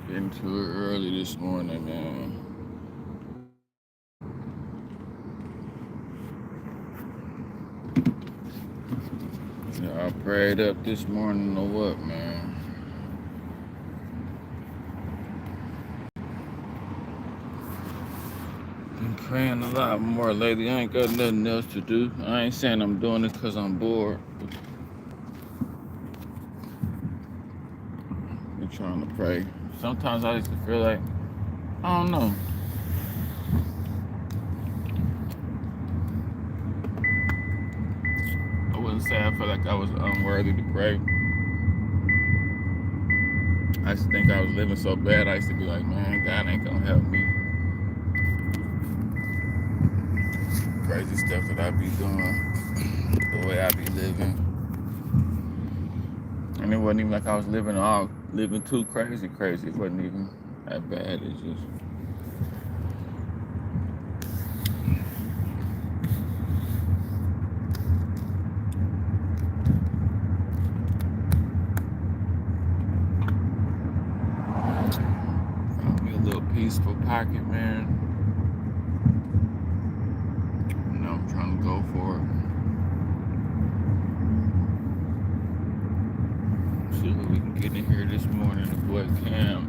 Getting to it early this morning, man. I prayed up this morning or what, man? Been praying a lot more lately. I ain't got nothing else to do. I ain't saying I'm doing it because I'm bored. Been trying to pray. Sometimes I used to feel like, I don't know. I wouldn't say I felt like I was unworthy to pray. I used to think I was living so bad. I used to be like, man, God ain't gonna help me. Crazy stuff that I be doing, the way I be living. And it wasn't even like I was living too crazy. It wasn't even that bad. It's just found me a little peaceful pocket, man. You know, I'm trying to go for it. See what we can get in here this morning. The boy Cam.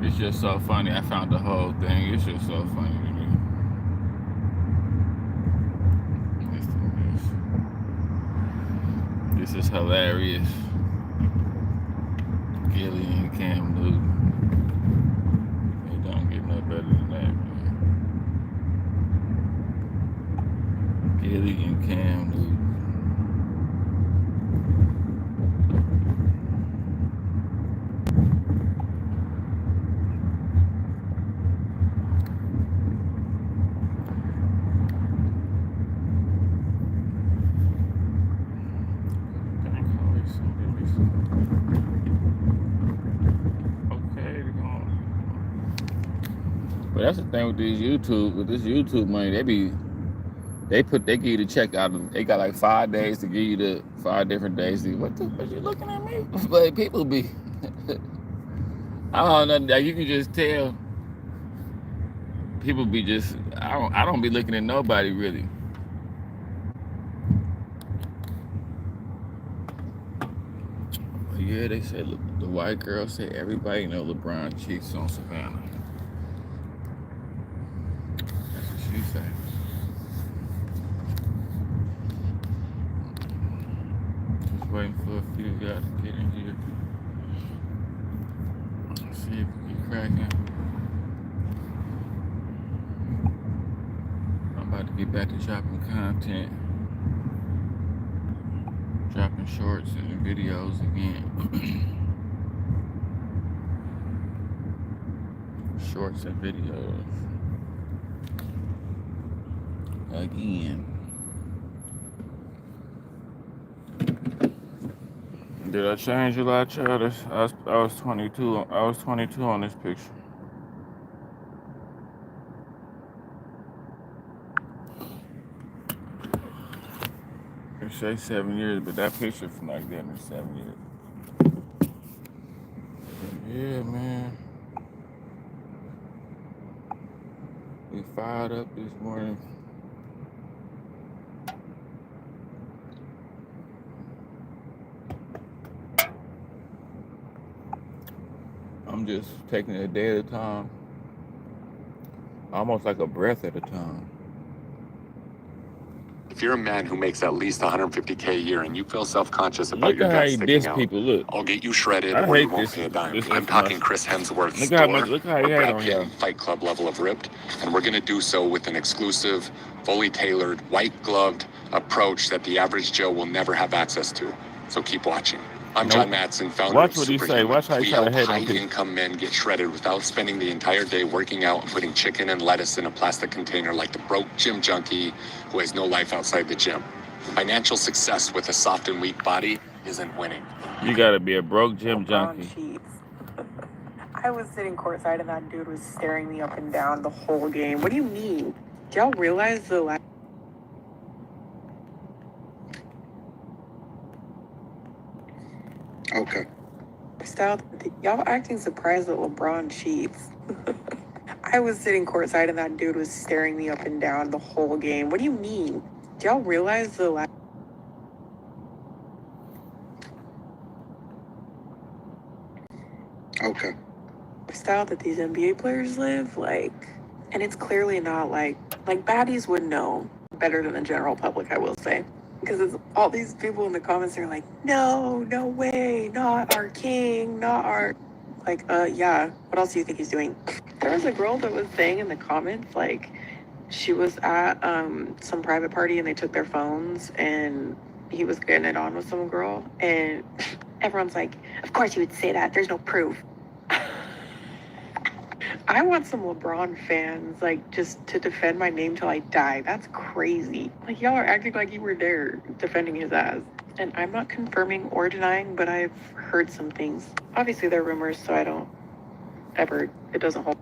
It's just so funny. I found the whole thing. It's just so funny to me. This is hilarious. Gillie and Cam Newton. It don't get no better than that, man. Gillie and Cam Newton. But that's the thing with this YouTube money, they give you the check out. They got like 5 days to give you the 5 different days. What you looking at me? But people be, I don't know. Like you can just tell. People be just, I don't be looking at nobody really. But yeah, they said the white girl said everybody know LeBron cheats on Savannah. That's what she said. Just waiting for a few guys to get in here. See if we get cracking. I'm about to get back to dropping content. Dropping shorts and videos again. Shorts and videos. Again. Did I change a lot, child? I was 22. I was 22 on this picture. They say 7 years, but that picture from like that in 7 years. Yeah, man. We fired up this morning. I'm just taking it a day at a time. Almost like a breath at a time. If you're a man who makes at least $150K a year and you feel self-conscious about your gut sticking out, people. Look, I'll get you shredded or you won't pay a dime. I'm talking Chris Hemsworth's Thor or Brad Pitt in Fight Club level of ripped, and we're going to do so with an exclusive, fully tailored, white-gloved approach that the average Joe will never have access to. So keep watching. I'm John Madsen, founder of Superhuman. We help high-income men get shredded without spending the entire day working out and putting chicken and lettuce in a plastic container like the broke gym junkie who has no life outside the gym. Financial success with a soft and weak body isn't winning. You gotta be a broke gym junkie. Cheats. I was sitting courtside and that dude was staring me up and down the whole game. What do you mean? Do y'all realize the Okay. Style, y'all acting surprised that LeBron cheats. I was sitting courtside and that dude was staring me up and down the whole game. What do you mean? Do y'all realize the style that these NBA players live? Like, and it's clearly not like baddies would know better than the general public, I will say. Because it's all these people in the comments are like, no way, not our king, not our, like, yeah, what else do you think he's doing? There was a girl that was saying in the comments, like, she was at some private party and they took their phones and he was getting it on with some girl and everyone's like, of course you would say that, there's no proof. I want some LeBron fans, like, just to defend my name till I die. That's crazy. Like, y'all are acting like you were there defending his ass. And I'm not confirming or denying, but I've heard some things. Obviously, they're rumors, so I don't ever, it doesn't hold.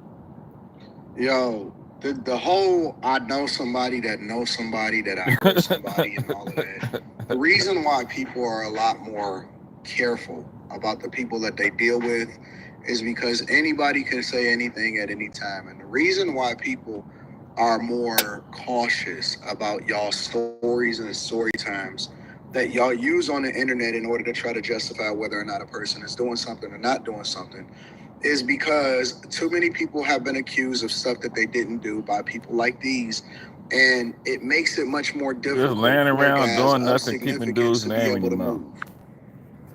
Yo, the whole I know somebody that knows somebody that I heard somebody and all of that. The reason why people are a lot more careful about the people that they deal with is because anybody can say anything at any time. And the reason why people are more cautious about y'all stories and story times that y'all use on the internet in order to try to justify whether or not a person is doing something or not doing something is because too many people have been accused of stuff that they didn't do by people like these. And it makes it much more difficult. Just laying around doing nothing, keeping dudes' name in your mouth.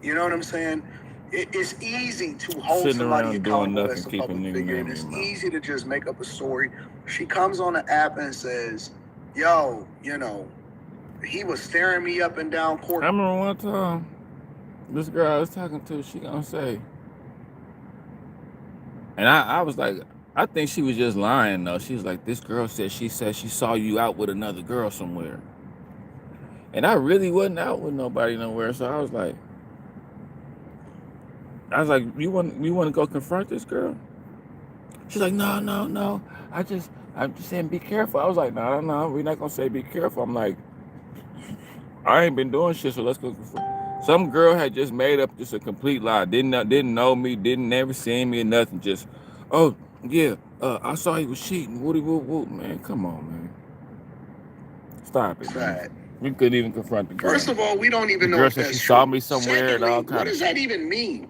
You know what I'm saying? It's easy to hold Sitting somebody around doing accountable nothing, as a keeping public niggas' figure, name and in it's your mouth. easy to just make up a story. She comes on the app and says, yo, you know, he was staring me up and down court. I remember one time, this girl I was talking to, she gonna say, and I was like, I think she was just lying though. She was like, this girl said she saw you out with another girl somewhere. And I really wasn't out with nobody nowhere, so I was like, you want to go confront this girl? She's like, no. I'm just saying be careful. I was like, no, we're not gonna say be careful. I'm like, I ain't been doing shit, so let's go confront. Some girl had just made up just a complete lie. Didn't know me, didn't never seen me or nothing. Just, oh yeah, I saw he was cheating. Woody whoop whoop, man. Come on, man. Stop it, man. We couldn't even confront the girl. First of all, we don't even the know girl if said that's she saw true. me somewhere. Secondly, and all what does that even mean?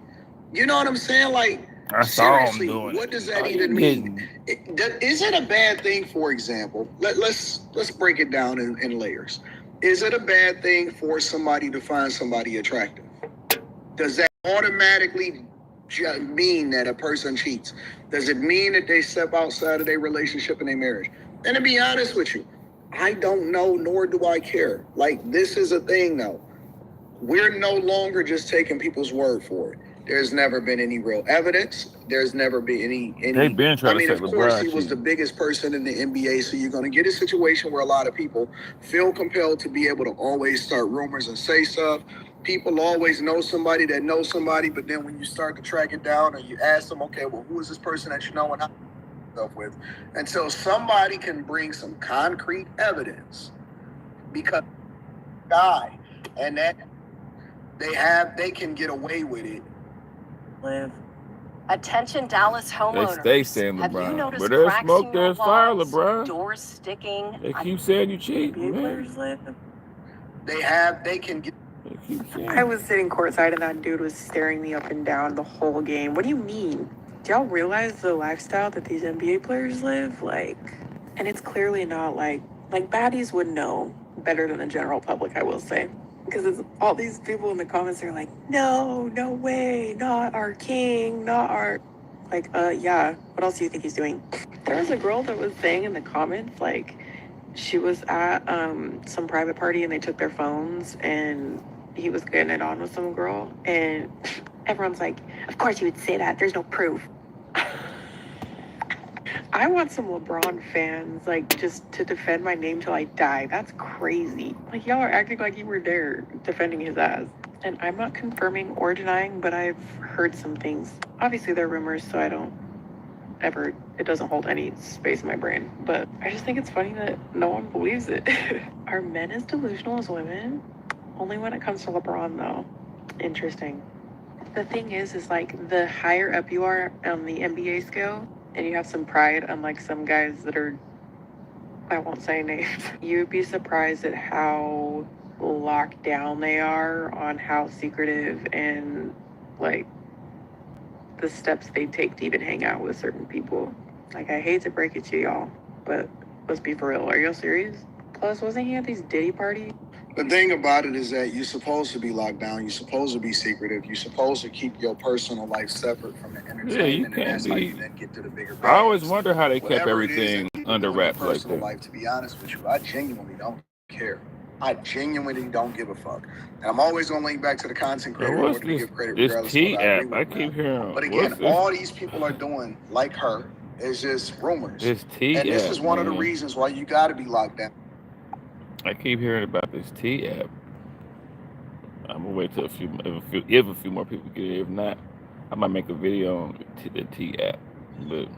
You know what I'm saying? Like, I saw him seriously, doing what it. does that even mean? Is it a bad thing, for example? Let's break it down in layers. Is it a bad thing for somebody to find somebody attractive? Does that automatically mean that a person cheats? Does it mean that they step outside of their relationship and their marriage? And to be honest with you, I don't know, nor do I care. Like, this is a thing now. We're no longer just taking people's word for it. There's never been any real evidence. There's never been any. They've been trying to say of course, LeBron he was the biggest person in the NBA, so you're going to get a situation where a lot of people feel compelled to be able to always start rumors and say stuff. People always know somebody that knows somebody, but then when you start to track it down and you ask them, okay, well, who is this person that you know and how stuff with, until somebody can bring some concrete evidence, because guy, and that they can get away with it. Live. Attention, Dallas homeowners. They saying LeBron. Have you noticed Where there's cracks smoke, in your there's fire, walls, LeBron. doors sticking? They keep saying you cheat, man. Players live. They can get. They keep saying. I was sitting courtside and that dude was staring me up and down the whole game. What do you mean? Do y'all realize the lifestyle that these NBA players live? Like, and it's clearly not like baddies would know better than the general public, I will say. Because it's all these people in the comments are like, no way, not our king, not our, like, yeah, what else do you think he's doing? There was a girl that was saying in the comments, like, she was at some private party and they took their phones and he was getting it on with some girl and everyone's like, of course you would say that, there's no proof. I want some LeBron fans, like, just to defend my name till I die. That's crazy. Like, y'all are acting like you were there defending his ass. And I'm not confirming or denying, but I've heard some things. Obviously, they're rumors, so I don't ever, it doesn't hold any space in my brain. But I just think it's funny that no one believes it. Are men as delusional as women? Only when it comes to LeBron, though. Interesting. The thing is like the higher up you are on the NBA scale, and you have some pride, unlike some guys that are, I won't say names, you'd be surprised at how locked down they are on how secretive and like the steps they take to even hang out with certain people. Like, I hate to break it to y'all, but let's be for real. Are y'all serious? Plus, wasn't he at these Diddy parties? The thing about it is that you're supposed to be locked down. You're supposed to be secretive. You're supposed to keep your personal life separate from the entertainment. Yeah, you and can't that's how be. you then get to the bigger I always brands. wonder how they kept Whatever it is everything that people under do in their wraps like personal that. life, to be honest with you, I genuinely don't care. I genuinely don't give a fuck. And I'm always going to link back to the content Bro, creator in what's order to this? give credit This regardless of T whether I agree app. with I it or keep not. hearing. But What's again, this? all these people are doing, like her, is just rumors. This T And this app, is one of the man. reasons why you got to be locked down. I keep hearing about this T app. I'm gonna wait till if a few more people get it. If not, I might make a video on the T app. But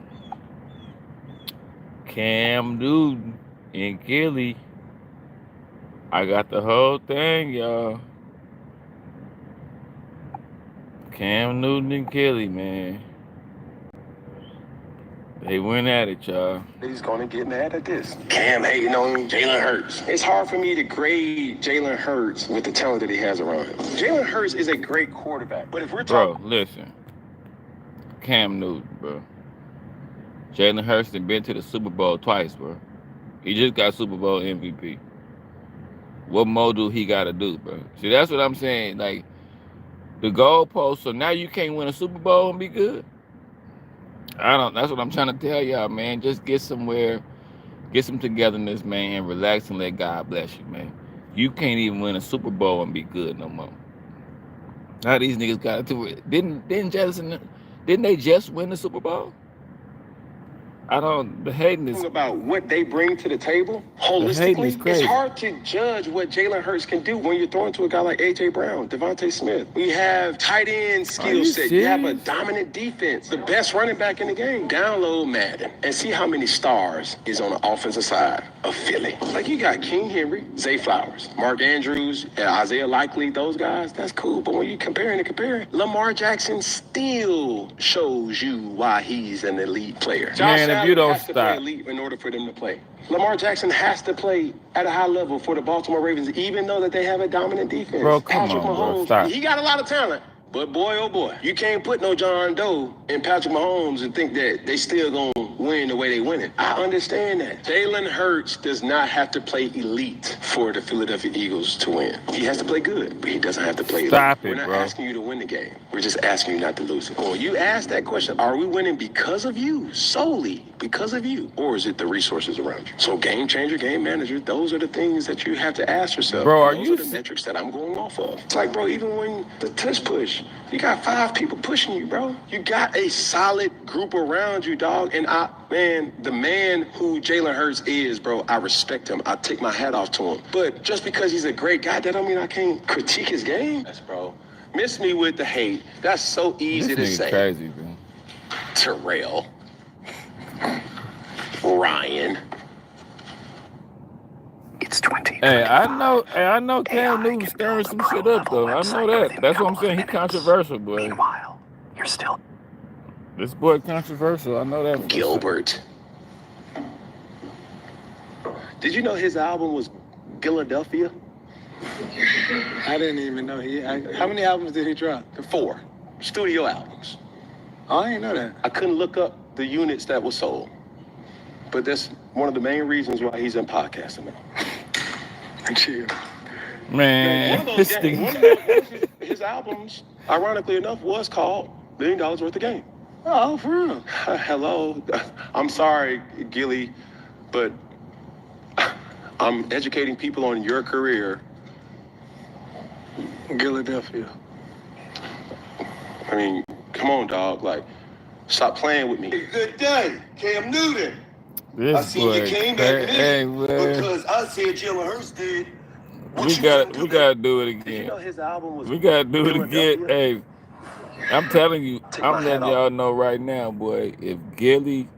Cam Newton and Gillie, I got the whole thing, y'all. Cam Newton and Gillie, man. They went at it, y'all. He's gonna get mad at this. Cam hating on Jalen Hurts. It's hard for me to grade Jalen Hurts with the talent that he has around him. Jalen Hurts is a great quarterback, but if we're talking, bro, listen, Cam Newton, bro. Jalen Hurts has been to the Super Bowl twice, bro. He just got Super Bowl MVP. What more do he got to do, bro? See, that's what I'm saying. Like, the goalpost, so now you can't win a Super Bowl and be good? That's what I'm trying to tell y'all, man. Just get somewhere, get some togetherness, man, relax and let God bless you, man. You can't even win a Super Bowl and be good no more. How these niggas got to do it? Didn't they just win the Super Bowl? The hating is about what they bring to the table holistically. It's hard to judge what Jalen Hurts can do when you're throwing to a guy like A.J. Brown, Devontae Smith. We have tight end skill set. You have a dominant defense, the best running back in the game. Download Madden and see how many stars is on the offensive side of Philly. Like, you got King Henry, Zay Flowers, Mark Andrews, Isaiah Likely, those guys, that's cool. But when you comparing, Lamar Jackson still shows you why he's an elite player. Man, if you don't stop. Play elite in order for them to play. Lamar Jackson has to play at a high level for the Baltimore Ravens, even though that they have a dominant defense. Bro, come on, bro, stop. He got a lot of talent. But boy, oh boy, you can't put no John Doe in Patrick Mahomes and think that they still gonna win the way they win it. I understand that. Jalen Hurts does not have to play elite for the Philadelphia Eagles to win. He has to play good, but he doesn't have to play elite. Stop it, We're not bro. asking you to win the game. We're just asking you not to lose it. When you ask that question, are we winning because of you, solely because of you, or is it the resources around you? So game changer, game manager, those are the things that you have to ask yourself. Bro, those are the metrics that I'm going off of. It's like, bro, even when the tush push, you got 5 people pushing you, bro. You got a solid group around you, dog. And the man who Jalen Hurts is, bro, I respect him. I take my hat off to him. But just because he's a great guy, that don't mean I can't critique his game. That's, bro. Miss me with the hate. That's so easy to say. Crazy, bro. Terrell. Ryan. It's 20. Hey, I know Cam Newton stirring some shit up, though. I know that. That's what I'm saying. He's controversial, boy. Meanwhile, you're still... This boy controversial. I know that. Gilbert. Did you know his album was Philadelphia? I didn't even know how many albums did he drop? 4 studio albums. Oh, I didn't know that. I couldn't look up the units that were sold, but that's one of the main reasons why he's in podcasting now. Chill. Man, his albums, ironically enough, was called $1 Million Worth of Game. Oh, for real? Hello. I'm sorry, Gillie, but I'm educating people on your career. Philadelphia. I mean, come on, dog. Like, stop playing with me. Good day, Cam Newton. This I seen you came back because I said Jalen Hurts did. We gotta do it again. Did you know his album was... We gotta do it again. Hey, I'm telling you, I'm letting y'all know right now, boy. If Gillie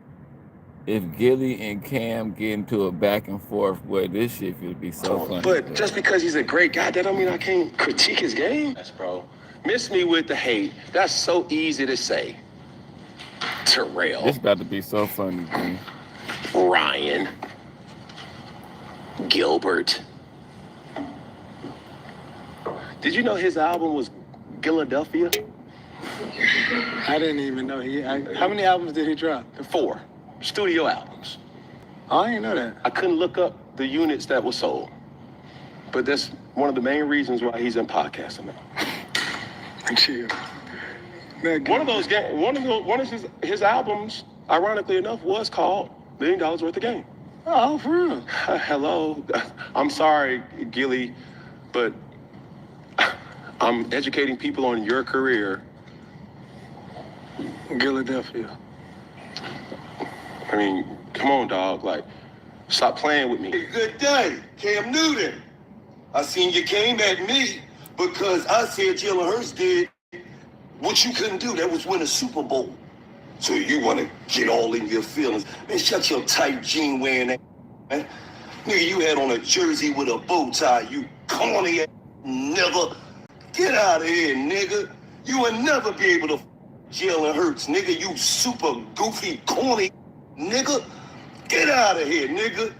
and Cam get into a back and forth, boy, this shit would be so funny. But just because he's a great guy, that don't mean I can't critique his game. That's, bro. Miss me with the hate. That's so easy to say. Terrell. This about to be so funny, dude. Ryan. Gilbert. Did you know his album was Philadelphia? I didn't even know how many albums did he drop? 4 studio albums. Oh, I didn't know that. I couldn't look up the units that were sold, but that's one of the main reasons why he's in podcasting now. Chill. One of his albums, ironically enough, was called $1 Million Worth of Game. Oh, for real? Hello, I'm sorry, Gillie, but I'm educating people on your career. Philadelphia. I mean, come on, dog. Like, stop playing with me. Good day, Cam Newton. I seen you came at me because I said Jalen Hurts did what you couldn't do. That was win a Super Bowl. So you want to get all in your feelings. Man, shut your tight jean wearing that, man. Nigga, you had on a jersey with a bow tie. You corny ass never. Get out of here, nigga. You will never be able to Jalen Hurts, nigga. You super goofy, corny nigga. Get out of here, nigga.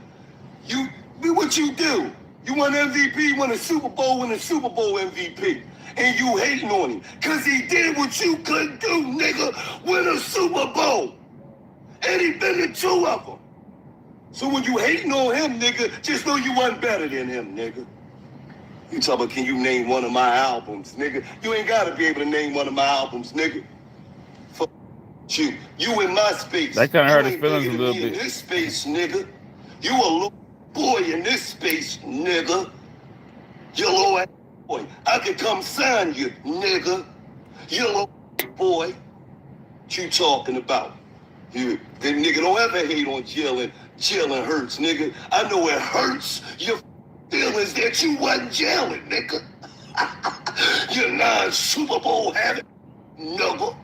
What you do? You won MVP, won a Super Bowl, win a Super Bowl MVP. And you hating on him. Cause he did what you couldn't do, nigga. Win a Super Bowl. And he been to 2 of them. So when you hating on him, nigga, just know you wasn't better than him, nigga. You talk about, can you name one of my albums, nigga? You ain't gotta be able to name one of my albums, nigga. Fuck you. You in my space. That kind of hurt his feelings a little bit. In this space, nigga. You a little boy in this space, nigga. You little ass boy. I could come sign you, nigga. You little boy. What you talking about? You, that nigga don't ever hate on Jalen Hurts, nigga. I know it hurts your feelings that you wasn't Jalen, nigga. You're non-Super Bowl having nigga.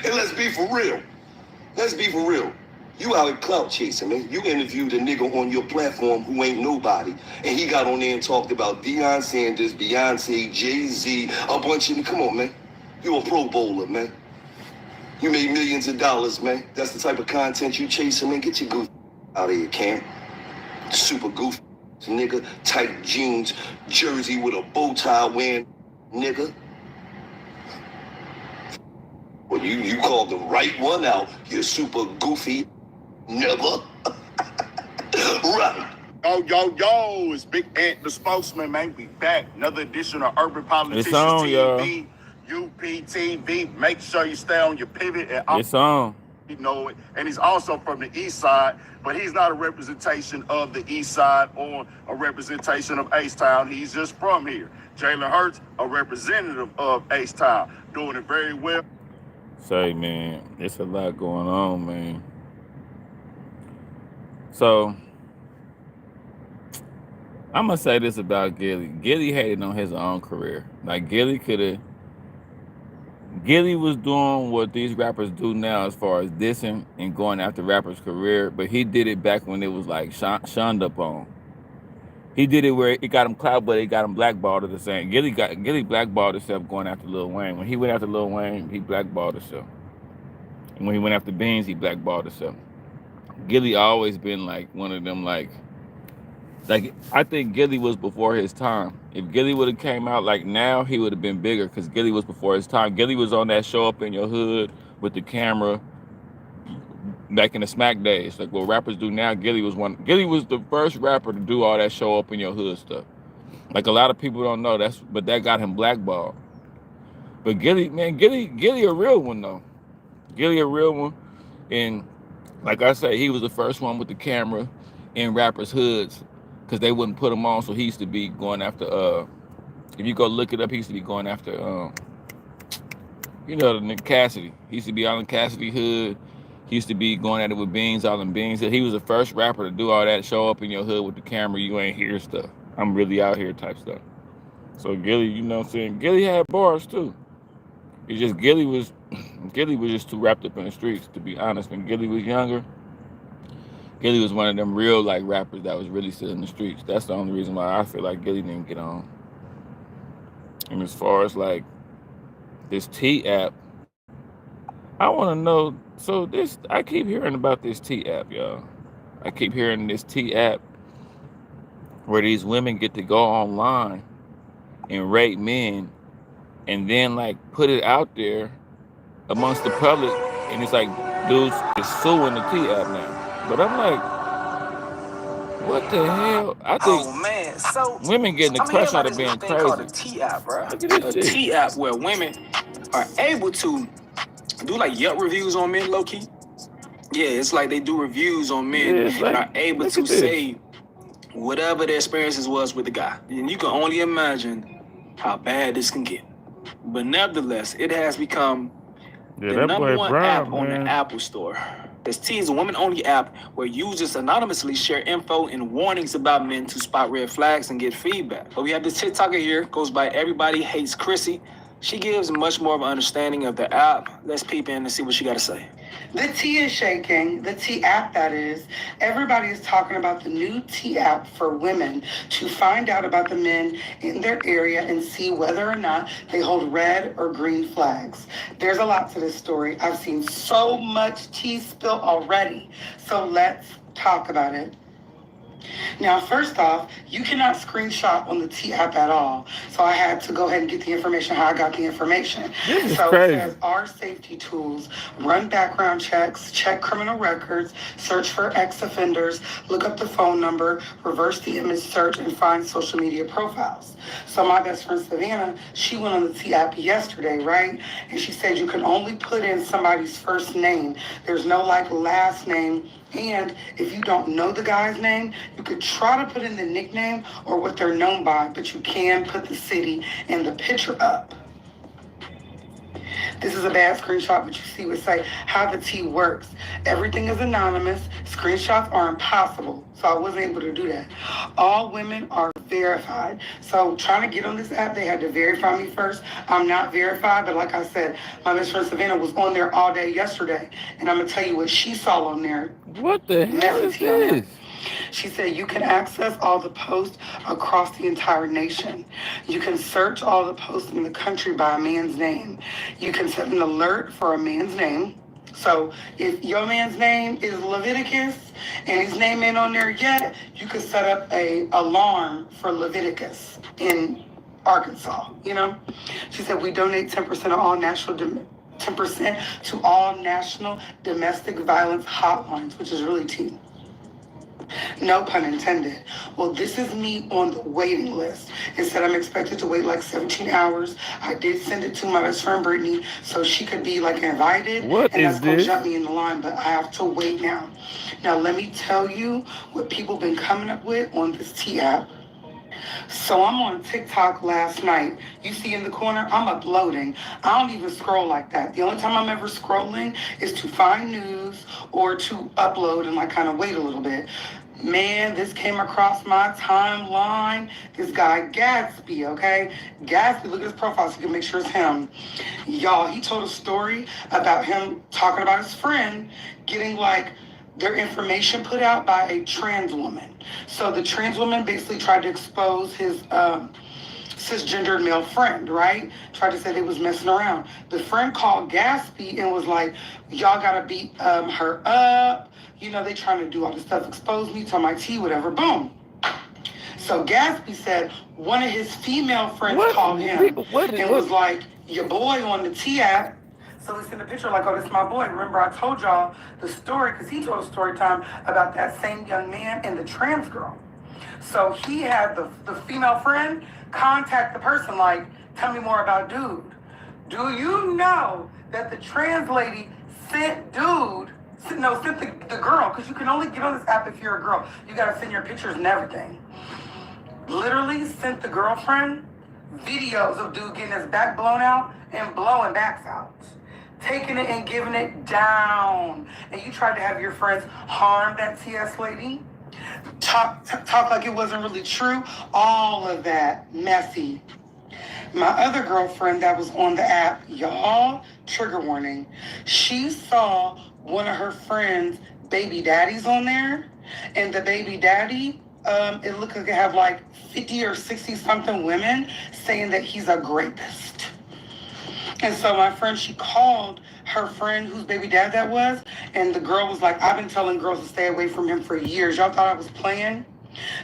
And let's be for real. Let's be for real. You out here clout chasing, man. You interviewed a nigga on your platform who ain't nobody. And he got on there and talked about Deion Sanders, Beyonce, Jay-Z, a bunch of them. Come on, man. You a Pro Bowler, man. You made millions of dollars, man. That's the type of content you chasing, man. Get your goof out of here, Cam. Super goofy nigga. Tight jeans, jersey with a bow tie wearing nigga. Well, you called the right one out, you super goofy nigga. Right. Yo, it's Big Ant, the spokesman, man. We back. Another edition of Urban Politicians It's on, TV, UPTV. Make sure you stay on your pivot. And it's on. You know it. And he's also from the East Side, but he's not a representation of the East Side or a representation of H-Town. He's just from here. Jalen Hurts, a representative of H-Town, doing it very well. Say, man, it's a lot going on, man. So, I'm going to say this about Gillie. Gillie hated on his own career. Like, Gillie was doing what these rappers do now as far as dissing and going after rappers' career, but he did it back when it was like shunned up on. He did it where it got him clout, but it got him blackballed at the same. Gillie blackballed himself going after Lil Wayne. When he went after Lil Wayne, he blackballed himself. And when he went after Beans, he blackballed himself. Gillie always been like one of them, like I think Gillie was before his time. If Gillie would have came out like now, he would have been bigger because Gillie was before his time. Gillie was on that Show Up in Your Hood with the camera back in the Smack days, like what rappers do now. Gillie was the first rapper to do all that Show Up in Your Hood stuff. Like a lot of people don't know but that got him blackballed. But Gillie a real one though. Gillie a real one, and like I say, he was the first one with the camera in rappers' hoods because they wouldn't put him on. So he used to be going after. If you go look it up, he used to be going after. The Nick Cassidy. He used to be all in Cassidy hood. He used to be going at it with Beans, all in Beans. He was the first rapper to do all that Show Up in Your Hood with the camera. You ain't hear stuff. I'm really out here type stuff. So Gillie, you know what I'm saying? Gillie had bars too. It's just Gillie was just too wrapped up in the streets, to be honest. When Gillie was younger, Gillie was one of them real like rappers that was really still in the streets. That's the only reason why I feel like Gillie didn't get on. And as far as like this T app, I want to know. So this, I keep hearing about this T app, y'all. I keep hearing this T app where these women get to go online and rate men, and then like put it out there amongst the public, and it's like dudes is suing the T app now. But I'm like, what the hell? I think women getting the crush out of being crazy. Called a T app, bro. Look at this a shit. T app where women are able to do like Yelp reviews on men, low key. Yeah, it's like they do reviews on men like, and are able to say whatever their experiences was with the guy. And you can only imagine how bad this can get. But nevertheless, it has become the number one app on the Apple Store. This T is a women-only app where users anonymously share info and warnings about men to spot red flags and get feedback. But we have this TikToker here, goes by Everybody Hates Chrissy. She gives much more of an understanding of the app. Let's peep in and see what she got to say. The T is shaking, the T app that is. Everybody is talking about the new T app for women to find out about the men in their area and see whether or not they hold red or green flags. There's a lot to this story. I've seen so much tea spill already. So let's talk about it. Now, first off, you cannot screenshot on the T app at all. So I had to go ahead and get the information how I got the information. So it says our safety tools, run background checks, check criminal records, search for ex-offenders, look up the phone number, reverse the image search, and find social media profiles. So my best friend Savannah, she went on the T app yesterday, right? And she said you can only put in somebody's first name. There's no like last name. And if you don't know the guy's name, you could try to put in the nickname or what they're known by, but you can put the city and the picture up. This is a bad screenshot, but you see what say how the T works. Everything is anonymous. Screenshots are impossible, so I wasn't able to do that. All women are verified. So trying to get on this app, they had to verify me first. I'm not verified, but like I said, my best friend Savannah was on there all day yesterday, and I'm gonna tell you what she saw on there. What the hell is this? She said you can access all the posts across the entire nation. You can search all the posts in the country by a man's name. You can set an alert for a man's name. So if your man's name is Leviticus and his name ain't on there yet, you can set up a alarm for Leviticus in Arkansas, you know? She said we donate 10% of all 10% to all national domestic violence hotlines, which is really tea. No pun intended. Well, this is me on the waiting list. It said I'm expected to wait like 17 hours. I did send it to my best friend Brittany so she could be like invited. What and is that's gonna this? jump me in the line, but I have to wait now. Now let me tell you what people been coming up with on this T app. So I'm on TikTok last night. You see in the corner, I'm uploading. I don't even scroll like that. The only time I'm ever scrolling is to find news or to upload and like kind of wait a little bit. Man, this came across my timeline. This guy Gatsby, okay? Gatsby, look at his profile so you can make sure it's him. Y'all, he told a story about him talking about his friend getting like their information put out by a trans woman. So the trans woman basically tried to expose his cisgendered male friend, right? Tried to say they was messing around. The friend called Gatsby and was like, y'all gotta beat her up. You know, they trying to do all this stuff, expose me to my tea, whatever, boom. So Gatsby said one of his female friends called him and was like, your boy on the T app. So he sent a picture like, oh, this is my boy. Remember I told y'all the story, because he told a story time about that same young man and the trans girl. So he had the female friend contact the person like, tell me more about dude. Do you know that the trans lady sent the girl, because you can only get on this app if you're a girl. You got to send your pictures and everything. Literally sent the girlfriend videos of dude getting his back blown out and blowing backs out. Taking it and giving it down. And you tried to have your friends harm that TS lady. Talk like it wasn't really true. All of that messy. My other girlfriend that was on the app, y'all, trigger warning. She saw one of her friends' baby daddies on there, and the baby daddy it looked like it have like 50 or 60 something women saying that he's a rapist. And so my friend, she called her friend whose baby dad that was, and the girl was like, I've been telling girls to stay away from him for years. Y'all thought I was playing?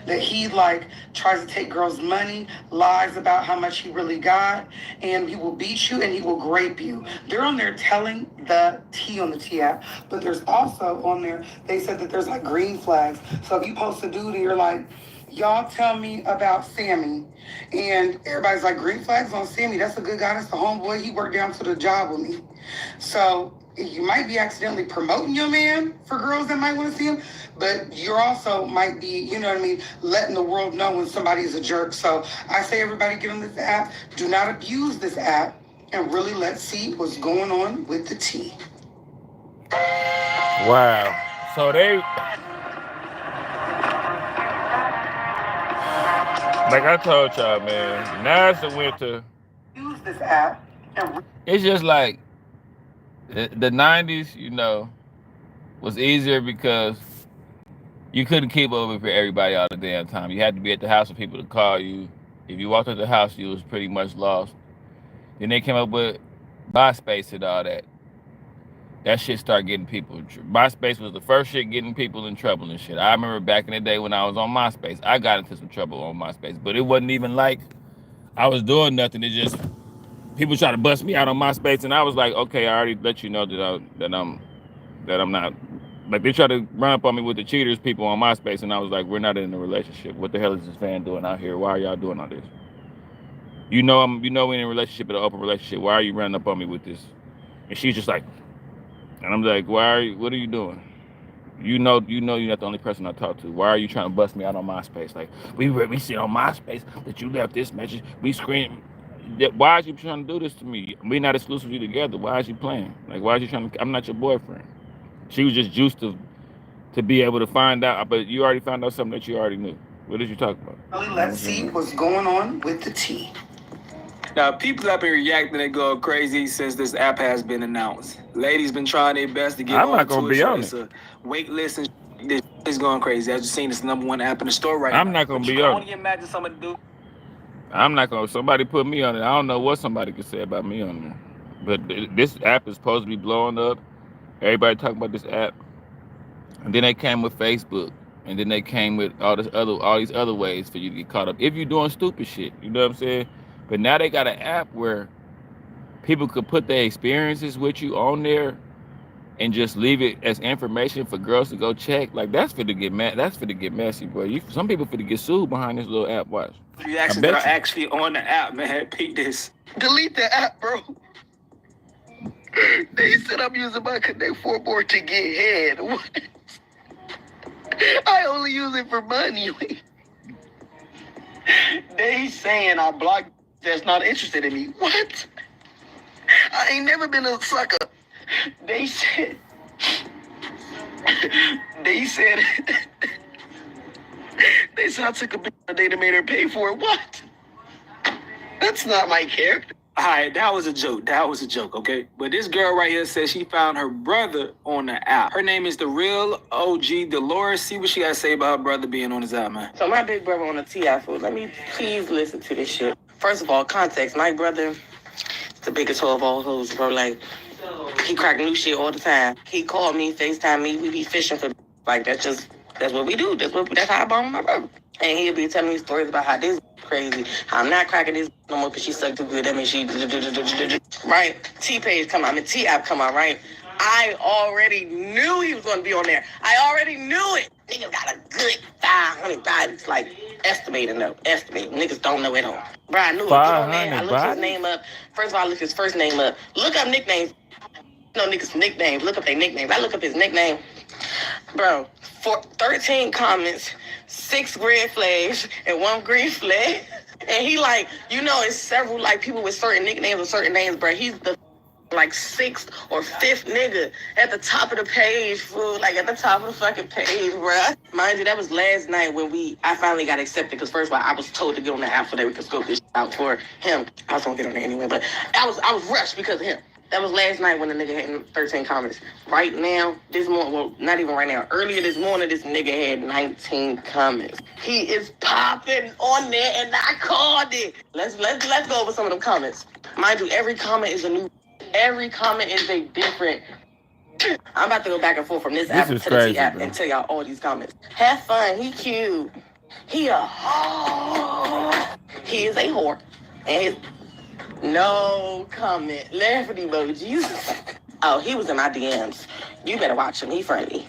That he like tries to take girls' money, lies about how much he really got, and he will beat you and he will grape you. They're on there telling the tea on the T app, but there's also on there, they said that there's like green flags. So if you post a dude and you're like, y'all tell me about Sammy, and everybody's like, green flags on Sammy, that's a good guy, that's the homeboy, he worked down to the job with me. So you might be accidentally promoting your man for girls that might want to see him, but you also might be, you know what I mean, letting the world know when somebody is a jerk. So I say everybody get on this app, do not abuse this app, and really let's see what's going on with the tea. Wow. So they, like I told y'all, man, now it's the winter. Use this app. It's just like the 90s, you know, was easier because you couldn't keep up with everybody all the damn time. You had to be at the house for people to call you. If you walked out the house, you was pretty much lost. Then they came up with MySpace and all that. That shit started getting people. MySpace was the first shit getting people in trouble and shit. I remember back in the day when I was on MySpace, I got into some trouble on MySpace, but it wasn't even like I was doing nothing. It just people try to bust me out on MySpace, and I was like, okay, I already let you know that I'm not. Like they try to run up on me with the cheaters people on MySpace, and I was like, we're not in a relationship. What the hell is this fan doing out here? Why are y'all doing all this? You know we're in a relationship, in an open relationship. Why are you running up on me with this? And she's just like, and I'm like, what are you doing? You know you're not the only person I talk to. Why are you trying to bust me out on MySpace? Like we see on MySpace that you left this message. We scream. Why is you trying to do this to me? We're not exclusively together. Why is you playing? Like why is you trying to? I'm not your boyfriend. She was just juiced to be able to find out, but you already found out something that you already knew. What did you talk about? Really, let's see what's going on with the tea. Now, people have been reacting and going crazy since this app has been announced. Ladies been trying their best to get I'm on not gonna be on It's it. a wait list and this is going crazy. As you've seen, it's the #1 app in the store right now. I'm not gonna be on it. Imagine somebody do. I'm not gonna. Somebody put me on it. I don't know what somebody could say about me on there, but this app is supposed to be blowing up. Everybody talking about this app, and then they came with Facebook, and then they came with all these other ways for you to get caught up if you're doing stupid shit. You know what I'm saying? But now they got an app where people could put their experiences with you on there and just leave it as information for girls to go check. Like that's for to get mad. That's for to get messy, boy. Some people for to get sued behind this little app. Watch. Reactions that are actually on the app, man. Peep this. Delete the app, bro. They said I'm using my Connect 4 board to get head. What? I only use it for money. They saying I blocked that's not interested in me. What? I ain't never been a sucker. They said they said I took a bit of data made her pay for it. What? That's not my character. All right, that was a joke, okay? But this girl right here says she found her brother on the app. Her name is the real OG Dolores. See what she got to say about her brother being on his app, man. So my big brother on the TI food. Let me please listen to this shit. First of all, context. My brother is the biggest hoe of all hoes, bro. Like, he crack new shit all the time. He called me, FaceTime me. We be fishing for, like, that's what we do. That's how I bond with my brother. And he'll be telling me stories about how this crazy, how I'm not cracking this no more because she sucked too good. That means she, right? T-Page come out, I mean T-App come out, right? I already knew he was going to be on there. I already knew it. Niggas got a good 500 bodies, like, estimating. Niggas don't know at all. Bro, I knew it. Get on there. I looked his name up. First of all, I looked his first name up. Look up nicknames. No, niggas' nicknames. Look up their nicknames. I look up his nickname. Bro, 13 comments, 6 red flags, and 1 green flag. And he like, you know, it's several like people with certain nicknames or certain names, bro. He's the like 6th or 5th nigga at the top of the page, fool. Like at the top of the fucking page, bro. Mind you, that was last night when I finally got accepted. Because first of all, I was told to get on the app so that we could scope this out for him. I was gonna get on there anyway, but I was rushed because of him. That was last night when the nigga had 13 comments. Right now, this morning, well, not even right now. Earlier this morning, this nigga had 19 comments. He is popping on there, and I called it. Let's go over some of them comments. Mind you, every comment is a different. I'm about to go back and forth from this app to the T app and tell y'all all these comments. Have fun. He cute. He is a whore. And no comment. Laughing emojis. Oh, he was in my DMs. You better watch him. He friendly.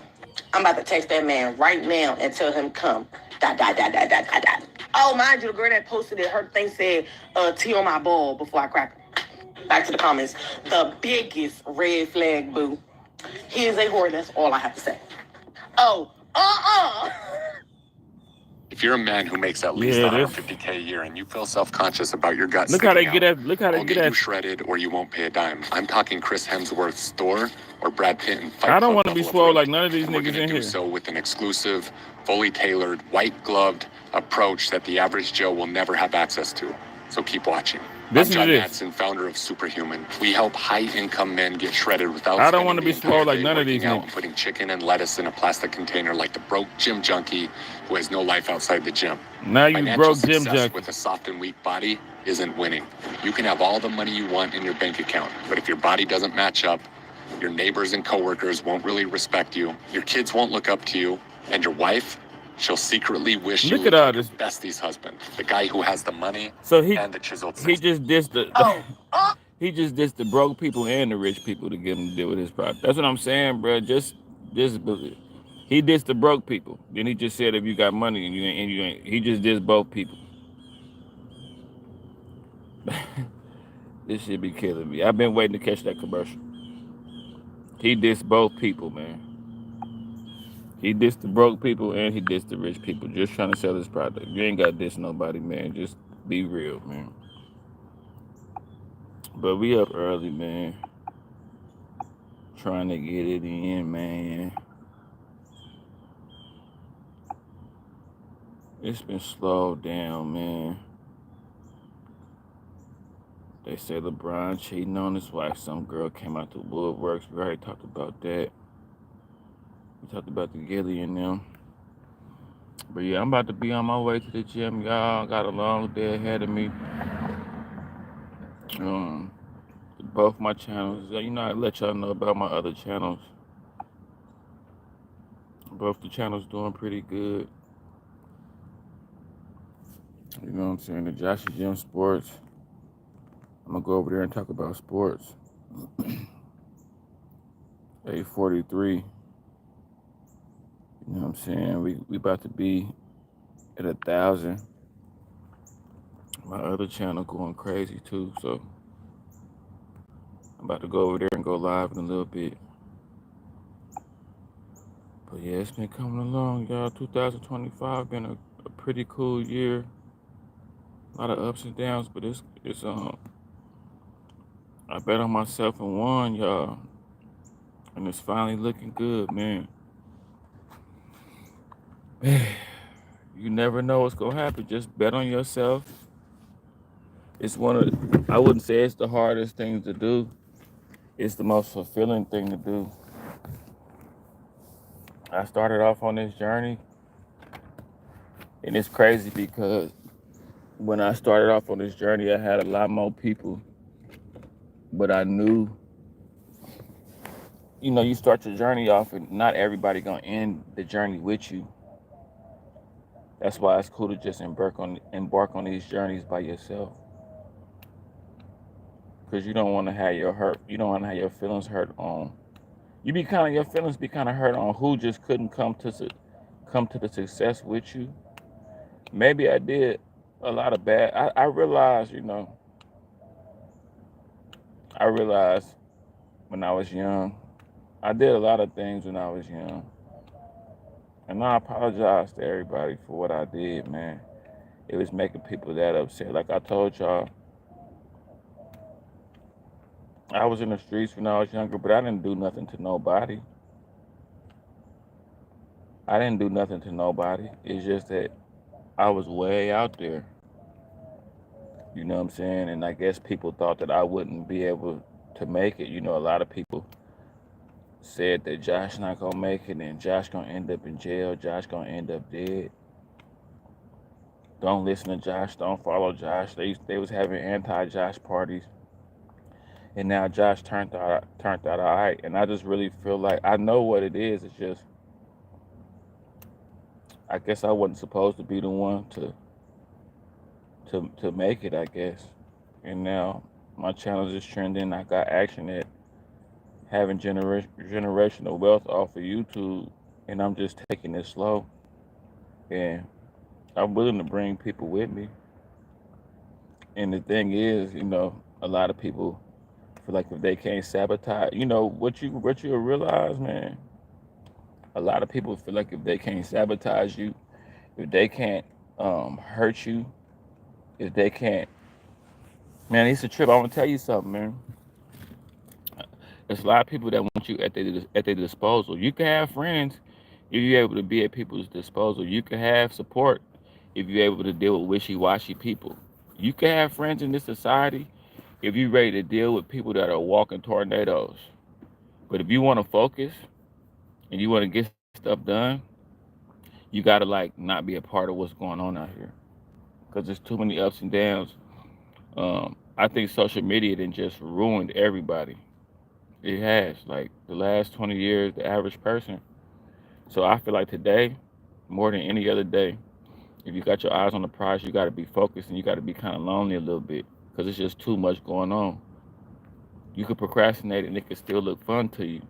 I'm about to text that man right now and tell him come. ... Oh, mind you, the girl that posted it, her thing said, tea on my ball before I crack her. Back to the comments. The biggest red flag, boo. He is a whore. That's all I have to say. Oh, If you're a man who makes at least $150K a year and you feel self-conscious about your guts, look how they get at. I'll get you shredded, or you won't pay a dime. I'm talking Chris Hemsworth's Thor or Brad Pitt in Fight Club. I don't want to be swole like none of these niggas in here. We're gonna do so with an exclusive, fully tailored, white-gloved approach that the average Joe will never have access to. So keep watching. I'm John Madsen, founder of Superhuman. We help high-income men get shredded without. I don't want to be swole like none of these niggas. Putting chicken and lettuce in a plastic container like the broke gym junkie who has no life outside the gym. Now you broke gym junkie with a soft and weak body isn't winning. You can have all the money you want in your bank account, but if your body doesn't match up, your neighbors and coworkers won't really respect you. Your kids won't look up to you, and your wife, she'll secretly wish you were your bestie's husband, the guy who has the money and the chiseled he just dissed the he just dissed the broke people and the rich people to get him to deal with his product. That's what I'm saying, bro. Just he dissed the broke people. Then he just said if you got money and you ain't, he just dissed both people. This shit be killing me. I've been waiting to catch that commercial. He dissed both people, man. He dissed the broke people and he dissed the rich people. Just trying to sell his product. You ain't got to diss nobody, man. Just be real, man. But we up early, man. Trying to get it in, man. It's been slowed down, man. They say LeBron cheating on his wife. Some girl came out the woodworks. We already talked about that. We talked about the Gillie and them. But yeah, I'm about to be on my way to the gym, y'all. Got a long day ahead of me. Both my channels. You know, I let y'all know about my other channels. Both the channels doing pretty good. You know what I'm saying? The Josh's Gym Sports. I'm gonna go over there and talk about sports. 843. You know what I'm saying? We about to be at 1,000. My other channel going crazy too, so I'm about to go over there and go live in a little bit. But yeah, it's been coming along, y'all. 2025 been a pretty cool year. A lot of ups and downs, but it's I bet on myself and won, y'all. And it's finally looking good, man. You never know what's gonna happen. Just bet on yourself. It's I wouldn't say it's the hardest thing to do. It's the most fulfilling thing to do. I started off on this journey, and it's crazy because when I started off on this journey, I had a lot more people, but I knew, you know, you start your journey off and not everybody gonna end the journey with you. That's why it's cool to just embark on these journeys by yourself. Because you don't want to have your feelings hurt on. Your feelings be kind of hurt on who just couldn't come to the success with you. Maybe I did a lot of bad. I realized, you know, when I was young, I did a lot of things when I was young. And I apologize to everybody for what I did, man. It was making people that upset. Like I told y'all, I was in the streets when I was younger, but I didn't do nothing to nobody. It's just that I was way out there. You know what I'm saying? And I guess people thought that I wouldn't be able to make it. You know, a lot of people said that Josh not gonna make it and Josh gonna end up in jail. Josh gonna end up dead. Don't listen to Josh. Don't follow Josh. They was having anti-Josh parties, and now Josh turned out all right. And I just really feel like I know what it is. It's just I guess I wasn't supposed to be the one to make it. I guess, and now my channel is trending. I got action at having generational wealth off of YouTube, and I'm just taking it slow. And I'm willing to bring people with me. And the thing is, you know, a lot of people feel like if they can't sabotage, you know, what you realize, man. A lot of people feel like if they can't sabotage you, if they can't hurt you, if they can't, man, it's a trip. I want to tell you something, man. There's a lot of people that want you at their disposal. You can have friends if you're able to be at people's disposal. You can have support if you're able to deal with wishy-washy people. You can have friends in this society if you're ready to deal with people that are walking tornadoes. But if you want to focus and you want to get stuff done, you got to like not be a part of what's going on out here because there's too many ups and downs. I think social media then just ruined everybody. It has, like the last 20 years, the average person. So I feel like today, more than any other day, if you got your eyes on the prize, you got to be focused and you got to be kind of lonely a little bit because it's just too much going on. You could procrastinate and it could still look fun to you.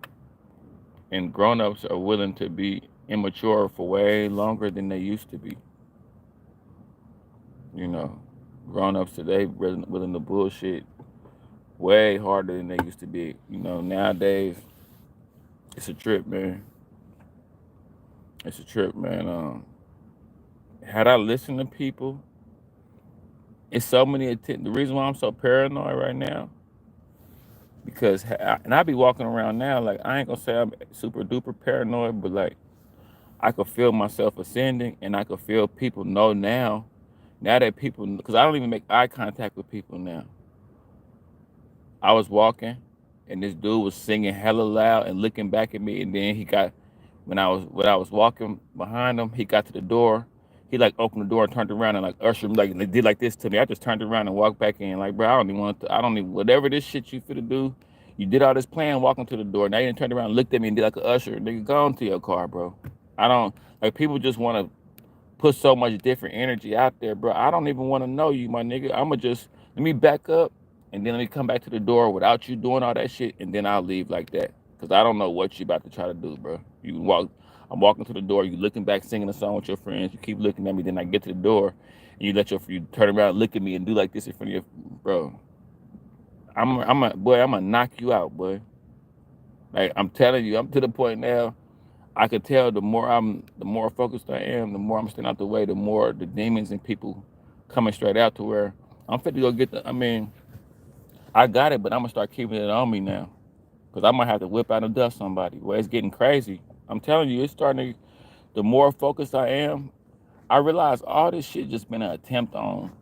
And grown-ups are willing to be immature for way longer than they used to be. You know, grown-ups today willing to bullshit way harder than they used to be. You know, nowadays, it's a trip, man. It's a trip, man. Had I listened to people, it's so many. The reason why I'm so paranoid right now, because and I be walking around now like I ain't gonna say I'm super duper paranoid, but like I could feel myself ascending, and I could feel people know now that people, because I don't even make eye contact with people now. I was walking, and this dude was singing hella loud and looking back at me, and then he got when I was walking behind him, he got to the door. He like opened the door and turned around and like ushered me, like they did like this to me. I just turned around and walked back in, like, bro, I don't even whatever this shit you finna do. You did all this plan walking to the door. Now you didn't turn around and looked at me and did like an usher. Nigga, go on to your car, bro. I don't like people just want to put so much different energy out there, bro. I don't even want to know you, my nigga. I'ma just let me back up and then let me come back to the door without you doing all that shit, and then I'll leave like that. Cause I don't know what you about to try to do, bro. I'm walking to the door, you looking back, singing a song with your friends, you keep looking at me, then I get to the door, and you turn around, look at me, and do like this in front of your, bro. I'm gonna knock you out, boy. Like I'm telling you, I'm to the point now. I could tell the more focused I am, the more I'm staying out the way, the more the demons and people coming straight out to where I'm fit to go get I mean, I got it, but I'm gonna start keeping it on me now. Cause I might have to whip out and dust somebody. Well, it's getting crazy. I'm telling you, it's starting to, the more focused I am, I realize all this shit just been an attempt on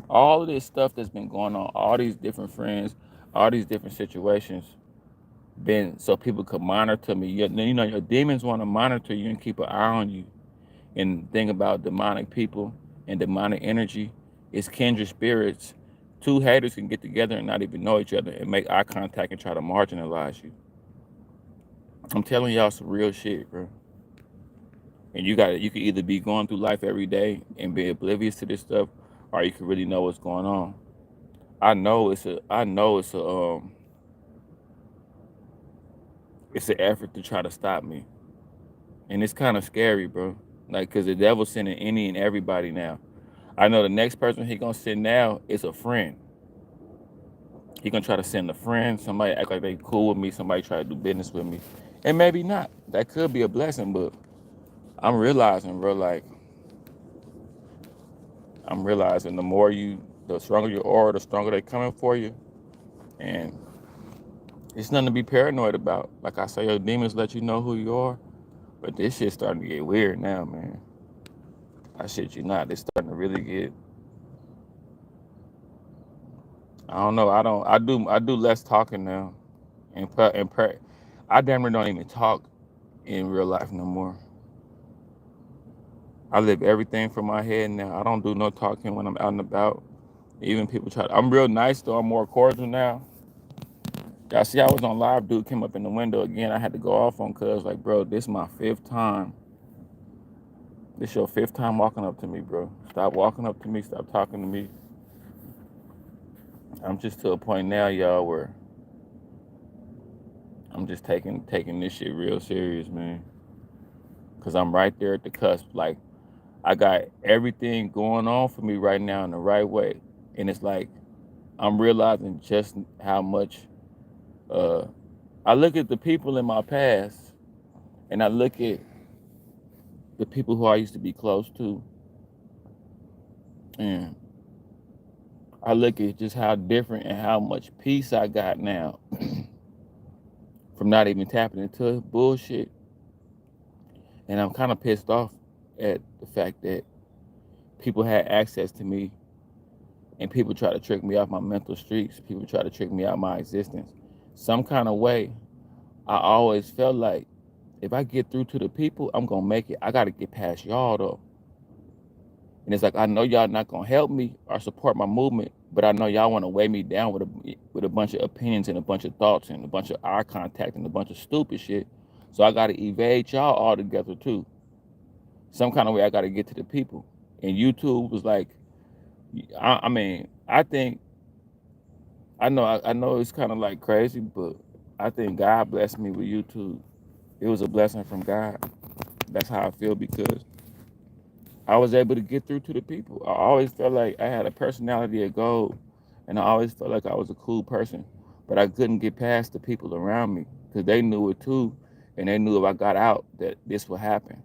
all of this stuff that's been going on, all these different friends, all these different situations been so people could monitor me. You know, your demons want to monitor you and keep an eye on you. And the thing about demonic people and demonic energy is kindred spirits. Two haters can get together and not even know each other and make eye contact and try to marginalize you. I'm telling y'all some real shit, bro. And you can either be going through life every day and be oblivious to this stuff, or you can really know what's going on. I know it's an effort to try to stop me. And it's kind of scary, bro. Like, cause the devil's sending any and everybody now. I know the next person he gonna send now is a friend. He gonna try to send a friend, somebody act like they cool with me, somebody try to do business with me. And maybe not. That could be a blessing, but I'm realizing, bro, like, the stronger you are, the stronger they coming for you. And it's nothing to be paranoid about. Like I say, your demons let you know who you are. But this shit's starting to get weird now, man. I shit you not. It's starting to really get I don't know. I do less talking now, and I damn near don't even talk in real life no more. I live everything from my head now. I don't do no talking when I'm out and about. Even people try. I'm real nice though. I'm more cordial now. Y'all see, I was on live. Dude came up in the window again. I had to go off on cuz like, bro, this is my 5th time. This your 5th time walking up to me, bro. Stop walking up to me. Stop talking to me. I'm just to a point now, y'all, where I'm just taking this shit real serious, man. Cause I'm right there at the cusp. Like, I got everything going on for me right now in the right way. And it's like, I'm realizing just how much I look at the people in my past, and I look at the people who I used to be close to, and I look at just how different and how much peace I got now from not even tapping into bullshit. And I'm kind of pissed off at the fact that people had access to me and people try to trick me off my mental streaks. People try to trick me out my existence. Some kind of way, I always felt like if I get through to the people, I'm going to make it. I got to get past y'all, though. And it's like, I know y'all not going to help me or support my movement, but I know y'all want to weigh me down with a bunch of opinions and a bunch of thoughts and a bunch of eye contact and a bunch of stupid shit. So I got to evade y'all all together, too. Some kind of way I got to get to the people. And YouTube was like, I mean, I think, I know it's kind of like crazy, but I think God blessed me with YouTube. It was a blessing from God. That's how I feel, because I was able to get through to the people. I always felt like I had a personality of gold, and I always felt like I was a cool person, but I couldn't get past the people around me because they knew it too, and they knew if I got out that this would happen.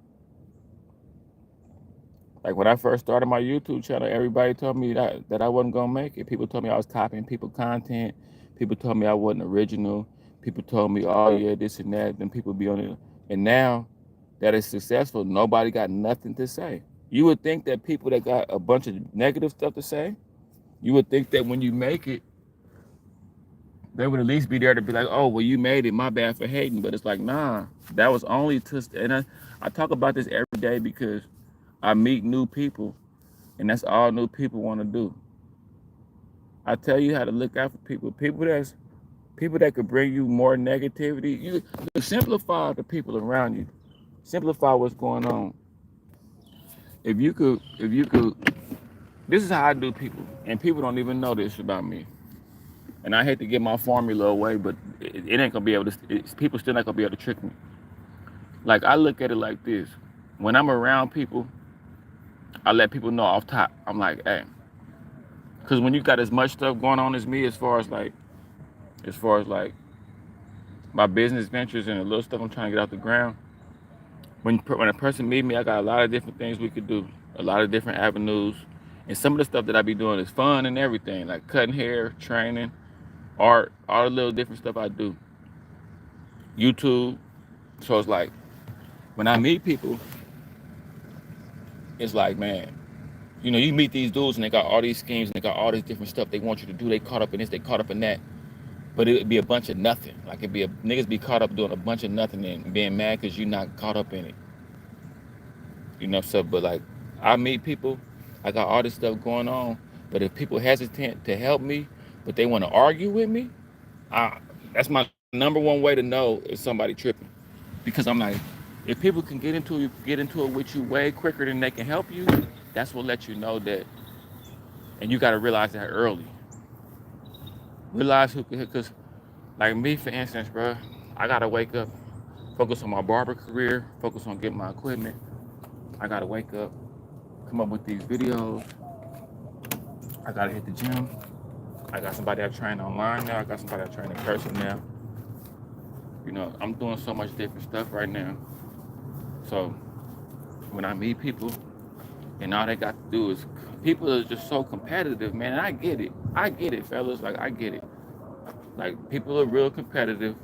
Like when I first started my YouTube channel, everybody told me that I wasn't gonna make it. People told me I was copying people content. People told me I wasn't original. People told me, oh yeah, this and that. Then people be on it. And now that it's successful, nobody got nothing to say. You would think that people that got a bunch of negative stuff to say, you would think that when you make it, they would at least be there to be like, oh, well, you made it, my bad for hating. But it's like, nah, that was only to, and I talk about this every day because I meet new people, and that's all new people want to do. I tell you how to look out for people. People that could bring you more negativity. You simplify the people around you. Simplify what's going on. If you could, this is how I do people, and people don't even know this about me. And I hate to give my formula away, but it ain't gonna be able to. People still not gonna be able to trick me. Like I look at it like this: when I'm around people, I let people know off top. I'm like, hey, because when you got as much stuff going on as me, as far as like my business ventures and the little stuff I'm trying to get off the ground. When a person meet me, I got a lot of different things we could do, a lot of different avenues, and some of the stuff that I be doing is fun and everything, like cutting hair, training, art, all the little different stuff I do. YouTube. So it's like when I meet people, it's like, man, you know, you meet these dudes and they got all these schemes and they got all this different stuff they want you to do. They caught up in this, they caught up in that. But it would be a bunch of nothing. Like it'd be niggas be caught up doing a bunch of nothing and being mad because you're not caught up in it. You know, so but like I meet people, I got all this stuff going on. But if people hesitant to help me, but they want to argue with me, that's my number one way to know if somebody tripping. Because I'm like, if people can get into it with you way quicker than they can help you, that's what lets you know that. And you got to realize that early. Realize who, because like me, for instance, bro, I got to wake up, focus on my barber career, focus on getting my equipment. I got to wake up, come up with these videos. I got to hit the gym. I got somebody I train online now. I got somebody I train in person now. You know, I'm doing so much different stuff right now. So when I meet people and all they got to do is, people are just so competitive, man. And I get it, fellas. Like, I get it. Like, people are real competitive.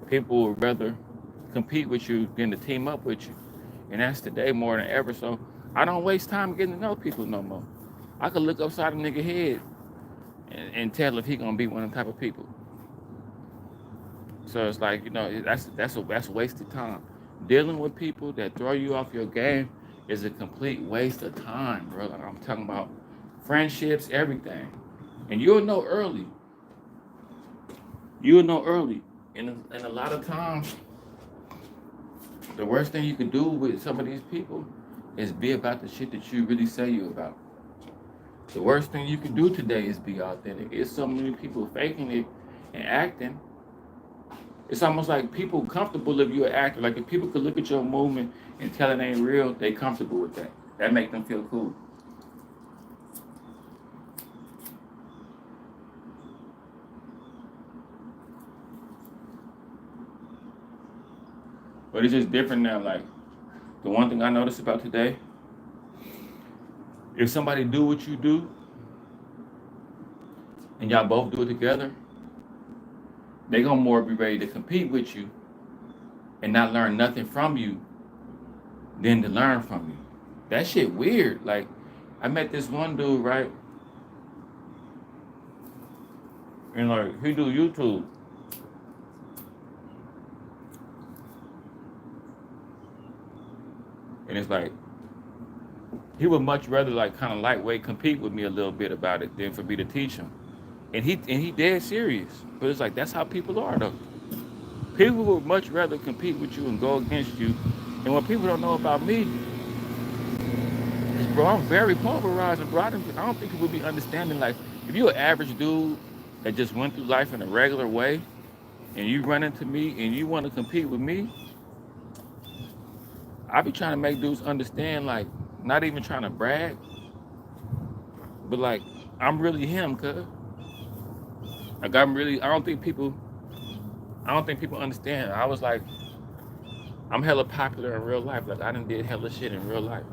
People would rather compete with you than to team up with you. And that's today more than ever. So I don't waste time getting to know people no more. I could look upside a nigga head and tell if he gonna be one of them type of people. So it's like, that's a wasted time. Dealing with people that throw you off your game is a complete waste of time, bro. Like, I'm talking about friendships, everything. And you'll know early. And a lot of times, the worst thing you can do with some of these people is be about the shit that you really say you about. The worst thing you can do today is be authentic. It's so many people faking it and acting. It's almost like people comfortable if you're an actor. Like if people could look at your movement and tell it ain't real, they comfortable with that. That make them feel cool. But it's just different now. Like the one thing I noticed about today, if somebody do what you do and y'all both do it together, they gonna more be ready to compete with you and not learn nothing from you than to learn from you. That shit weird. Like I met this one dude, right? And like he do YouTube. And it's like he would much rather like kind of lightweight compete with me a little bit about it than for me to teach him. And he dead serious. But it's like that's how people are though. People would much rather compete with you and go against you. And what people don't know about me is, bro, I'm very pulverizing, bro. I don't think people would be understanding. Like, if you're an average dude that just went through life in a regular way, and you run into me and you want to compete with me, I be trying to make dudes understand, like, not even trying to brag, but like, I'm really him, cuz. Like, I don't think people understand. I was like, I'm hella popular in real life. Like, I done did hella shit in real life.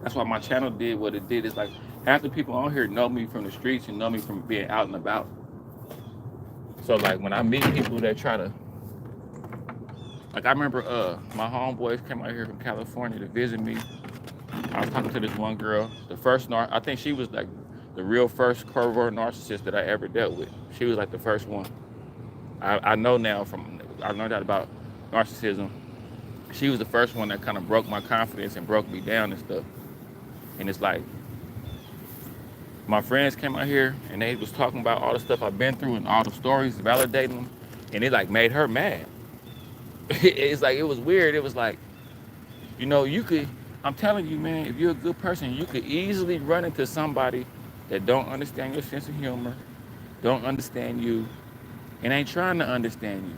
That's why my channel did what it did. It's like, half the people on here know me from the streets and know me from being out and about. So, like, when I meet people that try to, like, I remember my homeboys came out here from California to visit me. I was talking to this one girl, I think she was like the real first covert narcissist that I ever dealt with. She was like the first one. I know now I learned out about narcissism. She was the first one that kind of broke my confidence and broke me down and stuff. And it's like, my friends came out here and they was talking about all the stuff I've been through and all the stories, validating them, and it like made her mad. It's like, it was weird. It was like, I'm telling you, man, if you're a good person, you could easily run into somebody that don't understand your sense of humor, don't understand you, and ain't trying to understand you.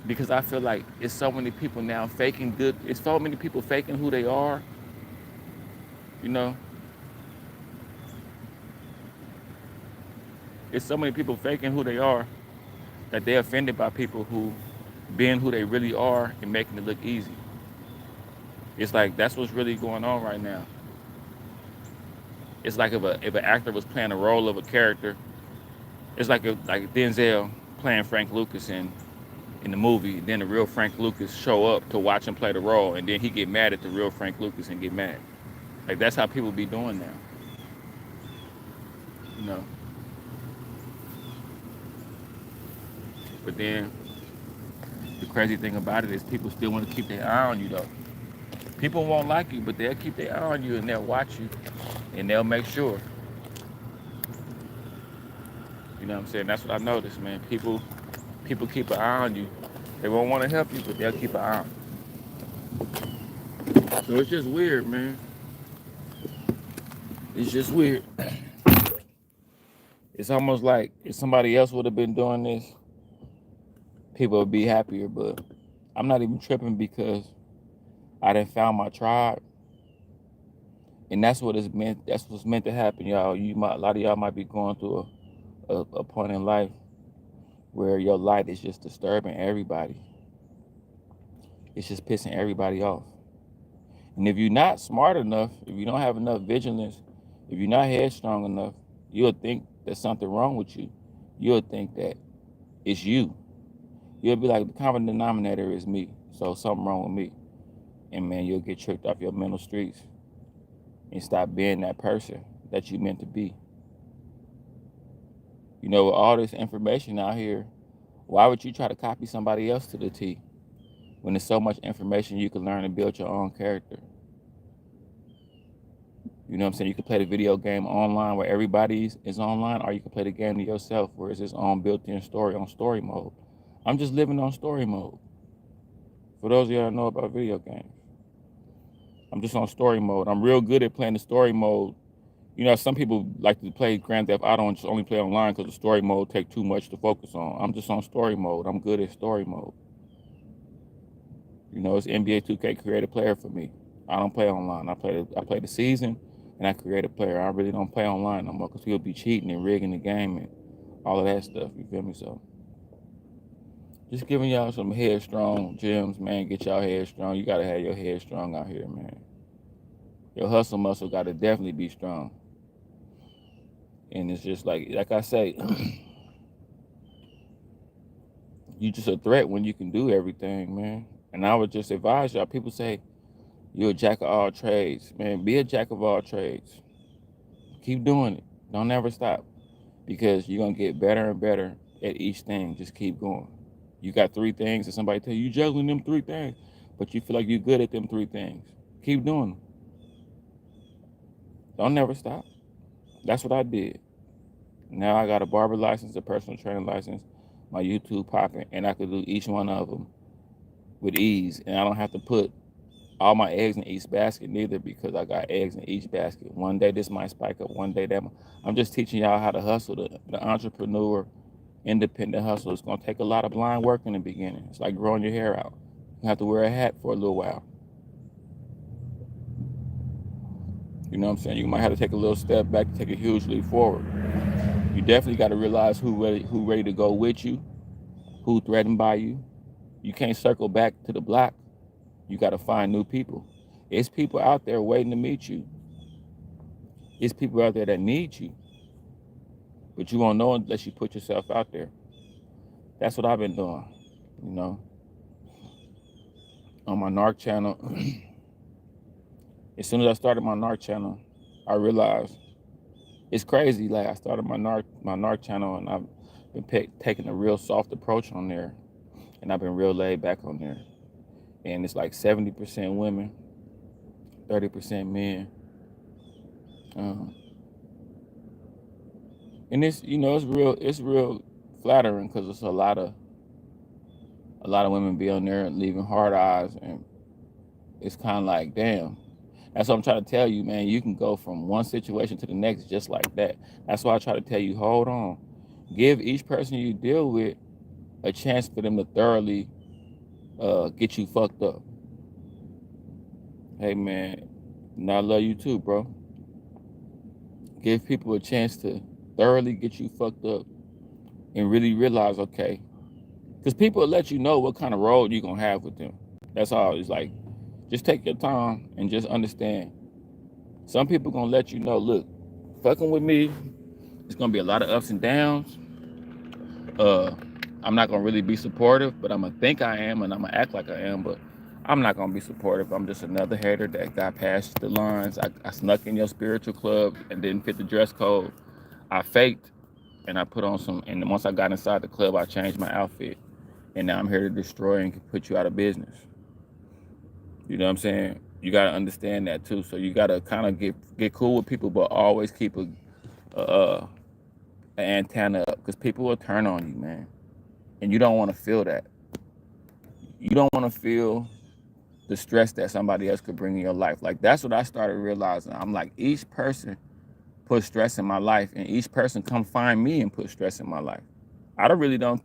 Because I feel like it's so many people now faking good. It's so many people faking who they are, It's so many people faking who they are that they're offended by people who being who they really are and making it look easy. It's like that's what's really going on right now. It's like if an actor was playing a role of a character, it's like Denzel playing Frank Lucas in the movie, then the real Frank Lucas show up to watch him play the role, and then he get mad at the real Frank Lucas and get mad. Like that's how people be doing now. But then the crazy thing about it is people still want to keep their eye on you though. People won't like you, but they'll keep their eye on you and they'll watch you and they'll make sure. You know what I'm saying? That's what I noticed, man. People keep an eye on you. They won't want to help you, but they'll keep an eye on you. So it's just weird, man. It's just weird. It's almost like if somebody else would have been doing this, people would be happier, but I'm not even tripping because I done found my tribe. And that's what it's meant. That's what's meant to happen, y'all. A lot of y'all might be going through a point in life where your light is just disturbing everybody. It's just pissing everybody off. And if you're not smart enough, if you don't have enough vigilance, if you're not headstrong enough, you'll think there's something wrong with you. You'll think that it's you. You'll be like, the common denominator is me, so something wrong with me. And man, you'll get tricked off your mental streets and stop being that person that you meant to be. You know, with all this information out here, why would you try to copy somebody else to the T when there's so much information you can learn and build your own character? You know what I'm saying? You can play the video game online where everybody is online, or you can play the game to yourself where it's its own built-in story on story mode. I'm just living on story mode. For those of you that know about video games, I'm just on story mode. I'm real good at playing the story mode. You know, some people like to play Grand Theft Auto and just only play online because the story mode takes too much to focus on. I'm just on story mode. I'm good at story mode. You know, it's NBA 2K create a player for me. I don't play online. I play the season and I create a player. I really don't play online no more because people be cheating and rigging the game and all of that stuff. You feel me? So just giving y'all some headstrong gems, man. Get y'all head strong. You gotta have your head strong out here, man. Your hustle muscle gotta definitely be strong. And it's just like I say, you just a threat when you can do everything, man. And I would just advise y'all, people say, you're a jack of all trades. Man, be a jack of all trades. Keep doing it. Don't ever stop. Because you're going to get better and better at each thing. Just keep going. You got 3 things and somebody tell you, you're juggling them 3 things. But you feel like you're good at them 3 things. Keep doing them. Don't never stop. That's what I did. Now I got a barber license, a personal training license, my YouTube popping, and I could do each one of them with ease. And I don't have to put all my eggs in each basket neither, because I got eggs in each basket. One day this might spike up, one day that. I'm just teaching y'all how to hustle, the entrepreneur, independent hustle. It's going to take a lot of blind work in the beginning. It's like growing your hair out. You have to wear a hat for a little while. You know what I'm saying? You might have to take a little step back to take a huge leap forward. You definitely got to realize who ready to go with you, who threatened by you. You can't circle back to the block. You got to find new people. It's people out there waiting to meet you. It's people out there that need you. But you won't know unless you put yourself out there. That's what I've been doing, you know. On my NARC channel, as soon as I started my NARC channel, I realized it's crazy. Like, I started my NARC channel, and I've been taking a real soft approach on there, and I've been real laid back on there. And it's like 70% women, 30% men. And it's, you know, it's real flattering, because it's a lot of women be on there and leaving hard eyes, and it's kind of like, damn. That's what I'm trying to tell you, man. You can go from one situation to the next just like that. That's why I try to tell you, hold on. Give each person you deal with a chance for them to thoroughly get you fucked up. Hey, man, and I love you too, bro. Give people a chance to thoroughly get you fucked up and really realize, okay, because people will let you know what kind of road you're going to have with them. That's all. It's like, just take your time and just understand. Some people going to let you know, look, fucking with me, it's going to be a lot of ups and downs. I'm not going to really be supportive, but I'm going to think I am, and I'm going to act like I am, but I'm not going to be supportive. I'm just another hater that got past the lines. I snuck in your spiritual club and didn't fit the dress code. I faked, and I put on some, and once I got inside the club, I changed my outfit. And now I'm here to destroy and put you out of business. You know what I'm saying? You got to understand that too. So you got to kind of get cool with people, but always keep an antenna up, because people will turn on you, man. And you don't want to feel that. You don't want to feel the stress that somebody else could bring in your life. Like, that's what I started realizing. I'm like, each person put stress in my life, and each person come find me and put stress in my life. I really don't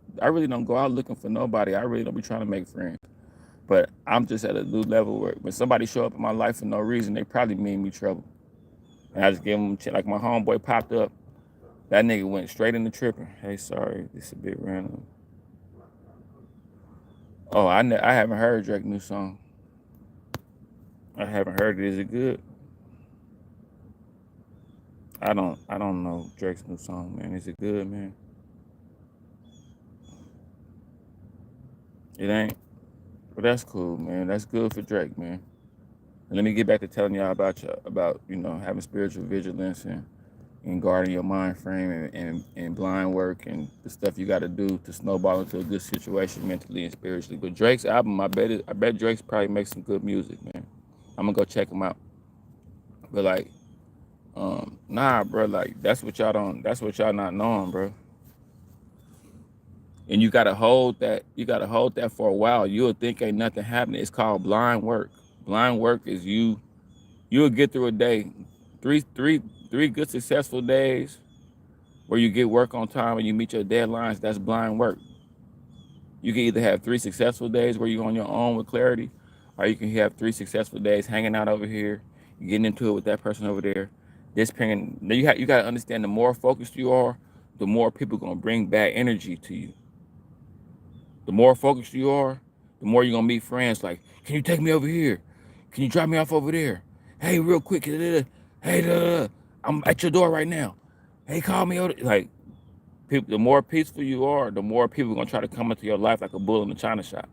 go out looking for nobody. I really don't be trying to make friends. But I'm just at a new level where when somebody show up in my life for no reason, they probably mean me trouble. And I just give them, like my homeboy popped up. That nigga went straight into tripping. Hey, sorry, this is a bit random. Oh, I haven't heard Drake's new song. I haven't heard it. Is it good? I don't know Drake's new song, man. Is it good, man? It ain't. But that's cool, man. That's good for Drake, man. And let me get back to telling y'all about you know, having spiritual vigilance and and guarding your mind frame and blind work and the stuff you got to do to snowball into a good situation mentally and spiritually. But Drake's album, I bet Drake's probably makes some good music, man. I'm gonna go check him out. But like, nah, bro, like that's what y'all not knowing, bro. And you gotta hold that for a while. You'll think ain't nothing happening. It's called blind work. Blind work is you'll get through a day, three good successful days where you get work on time and you meet your deadlines. That's blind work. You can either have 3 successful days where you're on your own with clarity, or you can have 3 successful days hanging out over here, getting into it with that person over there. This pairing, you got to understand, the more focused you are, the more people gonna bring bad energy to you. The more focused you are, the more you're gonna meet friends like, can you take me over here? Can you drop me off over there? Hey, real quick. Hey, I'm at your door right now. Hey, call me over. Like, people, the more peaceful you are, the more people are gonna try to come into your life like a bull in a china shop.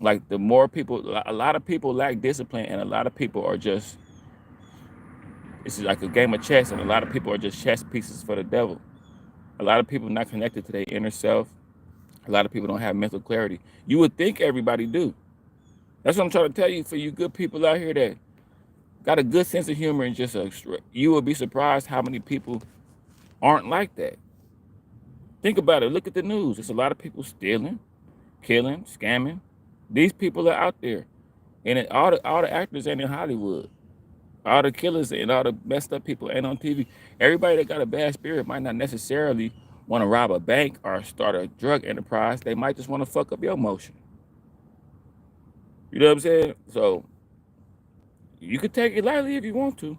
Like, the more people, a lot of people lack discipline, and a lot of people are just, it's like a game of chess, and a lot of people are just chess pieces for the devil. A lot of people not connected to their inner self. A lot of people don't have mental clarity. You would think everybody do. That's what I'm trying to tell you. For you good people out here that got a good sense of humor and just you will be surprised how many people aren't like that. Think about it. Look at the news. There's a lot of people stealing, killing, scamming. These people are out there, and all the actors ain't in Hollywood. All the killers and all the messed up people ain't on TV. Everybody that got a bad spirit might not necessarily want to rob a bank or start a drug enterprise. They might just want to fuck up your emotion. You know what I'm saying? So you could take it lightly if you want to.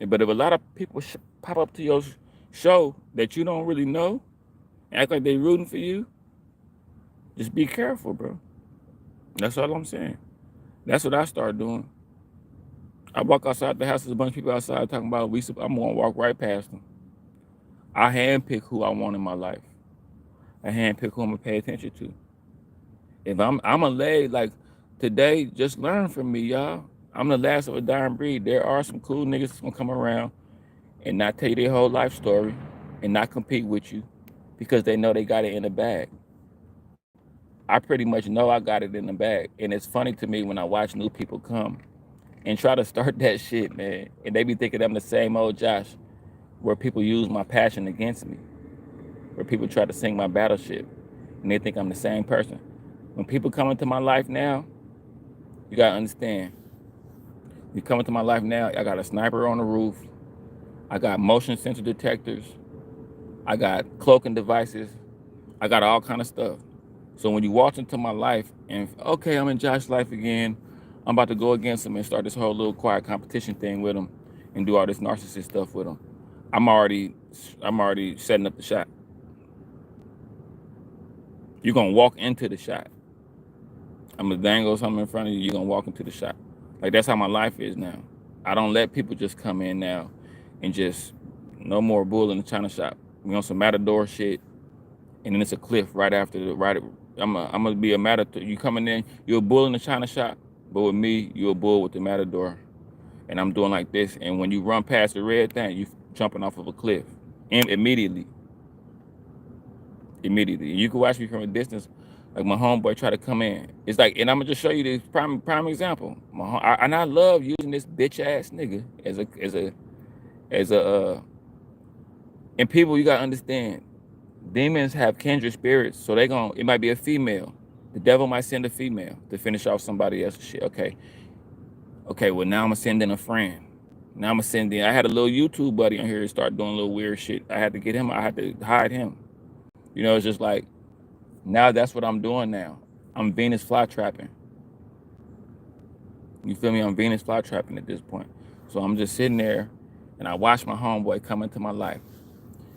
But if a lot of people pop up to your show that you don't really know, act like they rooting for you, just be careful, bro. That's all I'm saying. That's what I started doing. I walk outside the house, there's a bunch of people outside talking about I'm gonna walk right past them. I handpick who I want in my life. I handpick who I'm gonna pay attention to. If I'm a lay, like today, just learn from me, y'all. I'm the last of a dying breed. There are some cool niggas that's gonna come around and not tell you their whole life story and not compete with you because they know they got it in the bag. I pretty much know I got it in the bag. And it's funny to me when I watch new people come and try to start that shit, man. And they be thinking I'm the same old Josh, where people use my passion against me, where people try to sing my battleship and they think I'm the same person. When people come into my life now, you gotta understand, you come into my life now, I got a sniper on the roof, I got motion sensor detectors, I got cloaking devices, I got all kind of stuff. So when you walk into my life and, okay, I'm in Josh's life again, I'm about to go against him and start this whole little quiet competition thing with him and do all this narcissist stuff with him, I'm already setting up the shot. You're gonna walk into the shot. I'm gonna dangle something in front of you, you're gonna walk into the shot. Like, that's how my life is now. I don't let people just come in now and just, no more bull in the china shop. We on some Matador shit, and then it's a cliff right after I'm gonna be a Matador. You coming in, you're a bull in the china shop, but with me, you're a bull with the Matador. And I'm doing like this, and when you run past the red thing, you jumping off of a cliff. And immediately. You can watch me from a distance, like my homeboy try to come in. It's like, and I'm gonna just show you this prime example. And I love using this bitch ass nigga as a and people, you gotta understand, demons have kindred spirits, so it might be a female. The devil might send a female to finish off somebody else's shit. Okay, well, now I'm gonna send in a friend. Now I'm gonna send in, I had a little YouTube buddy on here to start doing a little weird shit. I had to get him, I had to hide him. You know, it's just like, now that's what I'm doing now. I'm Venus flytrapping. You feel me? I'm Venus flytrapping at this point. So I'm just sitting there and I watch my homeboy come into my life.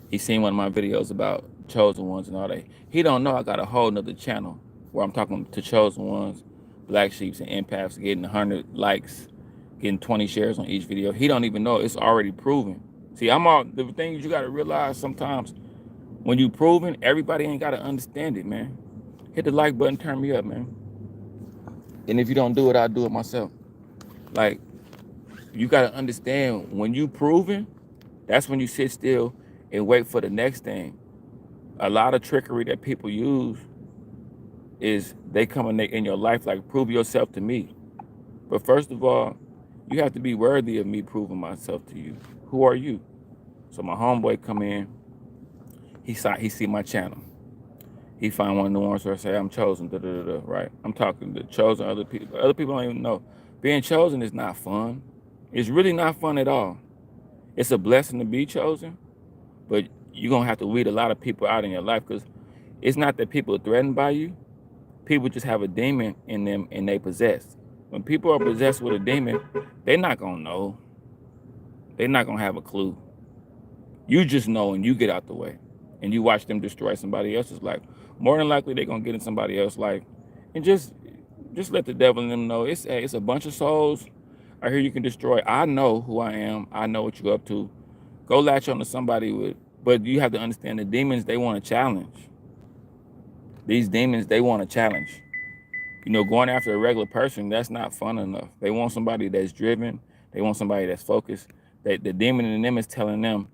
He seen one of my videos about chosen ones and all that. He don't know I got a whole nother channel where I'm talking to chosen ones, black sheeps and empaths, getting 100 likes, getting 20 shares on each video. He don't even know. It's already proven. See, the thing is, you got to realize sometimes when you proven, everybody ain't got to understand it, man. Hit the like button, turn me up, man. And if you don't do it, I'll do it myself. Like, you got to understand, when you proven, That's when you sit still and wait for the next thing. A lot of trickery that people use is they come in your life like, prove yourself to me. But first of all, you have to be worthy of me proving myself to you. Who are you? So my homeboy come in, he see my channel. He find one of the ones where I say, I'm chosen, right? I'm talking to chosen other people. Other people don't even know. Being chosen is not fun. It's really not fun at all. It's a blessing to be chosen, but you're going to have to weed a lot of people out in your life, because it's not that people are threatened by you. People just have a demon in them and they possessed. When people are possessed with a demon, they're not going to know. They're not going to have a clue. You just know, and you get out the way and you watch them destroy somebody else's life. More than likely, they're going to get in somebody else's life, and just let the devil in them know it's a bunch of souls out here you can destroy. I know who I am. I know what you're up to. Go latch on to somebody with, but you have to understand the demons, they want to challenge. These demons, they want to challenge. You know, going after a regular person, that's not fun enough. They want somebody that's driven. They want somebody that's focused. The demon in them is telling them,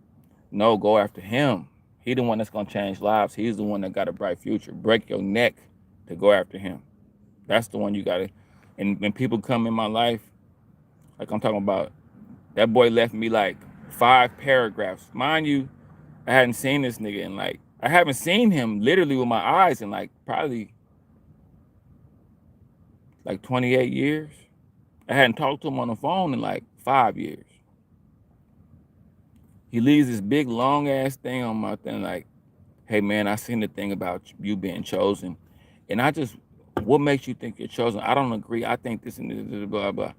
no, go after him. He's the one that's going to change lives. He's the one that got a bright future. Break your neck to go after him. That's the one you got to. And when people come in my life, like I'm talking about, that boy left me like 5 paragraphs. Mind you, I hadn't seen this nigga in like, I haven't seen him literally with my eyes in like probably like 28 years. I hadn't talked to him on the phone in like 5 years. He leaves this big long ass thing on my thing like, hey man, I seen the thing about you being chosen. And I just, what makes you think you're chosen? I don't agree. I think this and this, blah, blah.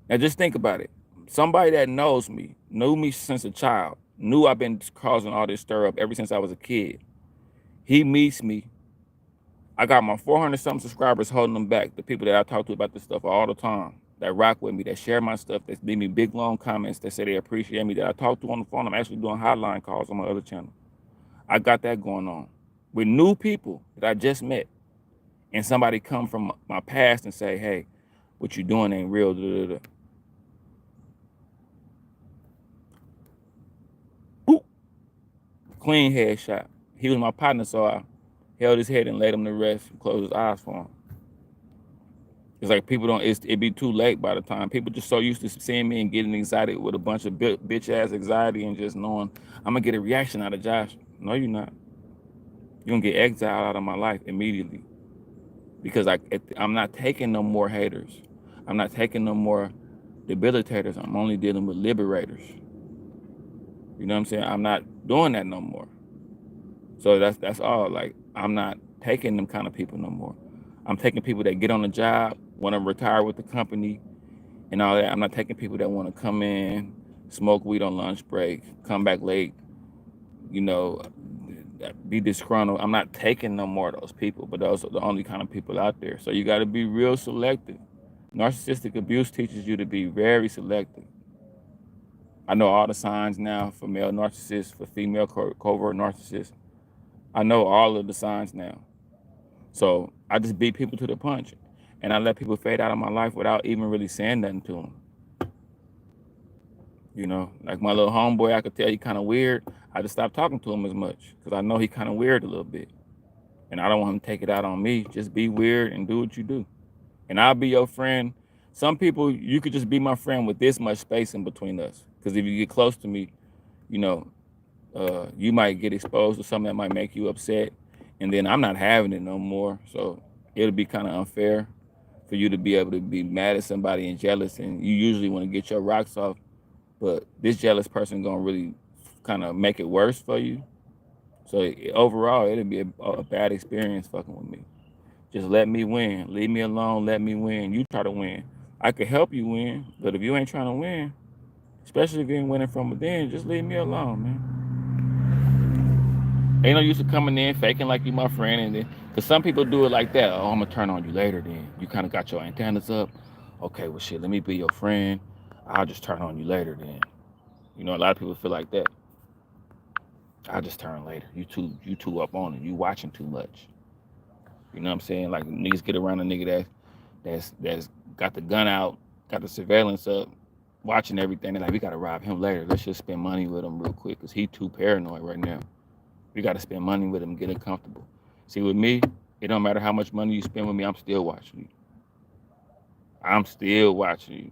Now just think about it. Somebody that knows me, knew me since a child, knew I've been causing all this stir up ever since I was a kid. He meets me. I got my 400 something subscribers holding them back. The people that I talk to about this stuff all the time, that rock with me, that share my stuff, that leave me big long comments, that say they appreciate me, that I talk to on the phone. I'm actually doing hotline calls on my other channel. I got that going on with new people that I just met, and somebody come from my past and say, hey, what you doing ain't real. Boop. Clean headshot. He was my partner, so I held his head and laid him to rest and closed his eyes for him. It's like people don't, it'd be too late by the time. People just so used to seeing me and getting excited with a bunch of bitch ass anxiety and just knowing I'm gonna get a reaction out of Josh. No, you're not. You're gonna get exiled out of my life immediately, because I'm not taking no more haters. I'm not taking no more debilitators. I'm only dealing with liberators. You know what I'm saying? I'm not doing that no more. So that's all. Like, I'm not taking them kind of people no more. I'm taking people that get on the job, want to retire with the company and all that. I'm not taking people that want to come in, smoke weed on lunch break, come back late, you know, be disgruntled. I'm not taking no more of those people, but those are the only kind of people out there. So you got to be real selective. Narcissistic abuse teaches you to be very selective. I know all the signs now for male narcissists, for female covert narcissists. I know all of the signs now. So I just beat people to the punch, and I let people fade out of my life without even really saying nothing to them. You know, like my little homeboy, I could tell he kind of weird. I just stopped talking to him as much because I know he kind of weird a little bit, and I don't want him to take it out on me. Just be weird and do what you do, and I'll be your friend. Some people, you could just be my friend with this much space in between us, because if you get close to me, you know, you might get exposed to something that might make you upset, and then I'm not having it no more. So it'll be kind of unfair for you to be able to be mad at somebody and jealous, and you usually want to get your rocks off, but this jealous person gonna really kind of make it worse for you. So overall, it'll be a bad experience fucking with me. Just let me win. Leave me alone. Let me win. You try to win. I could help you win, but if you ain't trying to win, especially if you ain't winning from within, just leave me alone, man. Ain't no use of coming in faking like you my friend, and then, because some people do it like that. Oh, I'm gonna turn on you later. Then you kind of got your antennas up. Okay, well shit, let me be your friend. I'll just turn on you later. Then, you know, a lot of people feel like that. I'll just turn later. You too up on it. You watching too much. You know what I'm saying? Like, niggas get around a nigga that's got the gun out, got the surveillance up, watching everything. They're like, we gotta rob him later. Let's just spend money with him real quick, cause he too paranoid right now. We gotta spend money with him, get him comfortable. See, with me, it don't matter how much money you spend with me, I'm still watching you. I'm still watching you.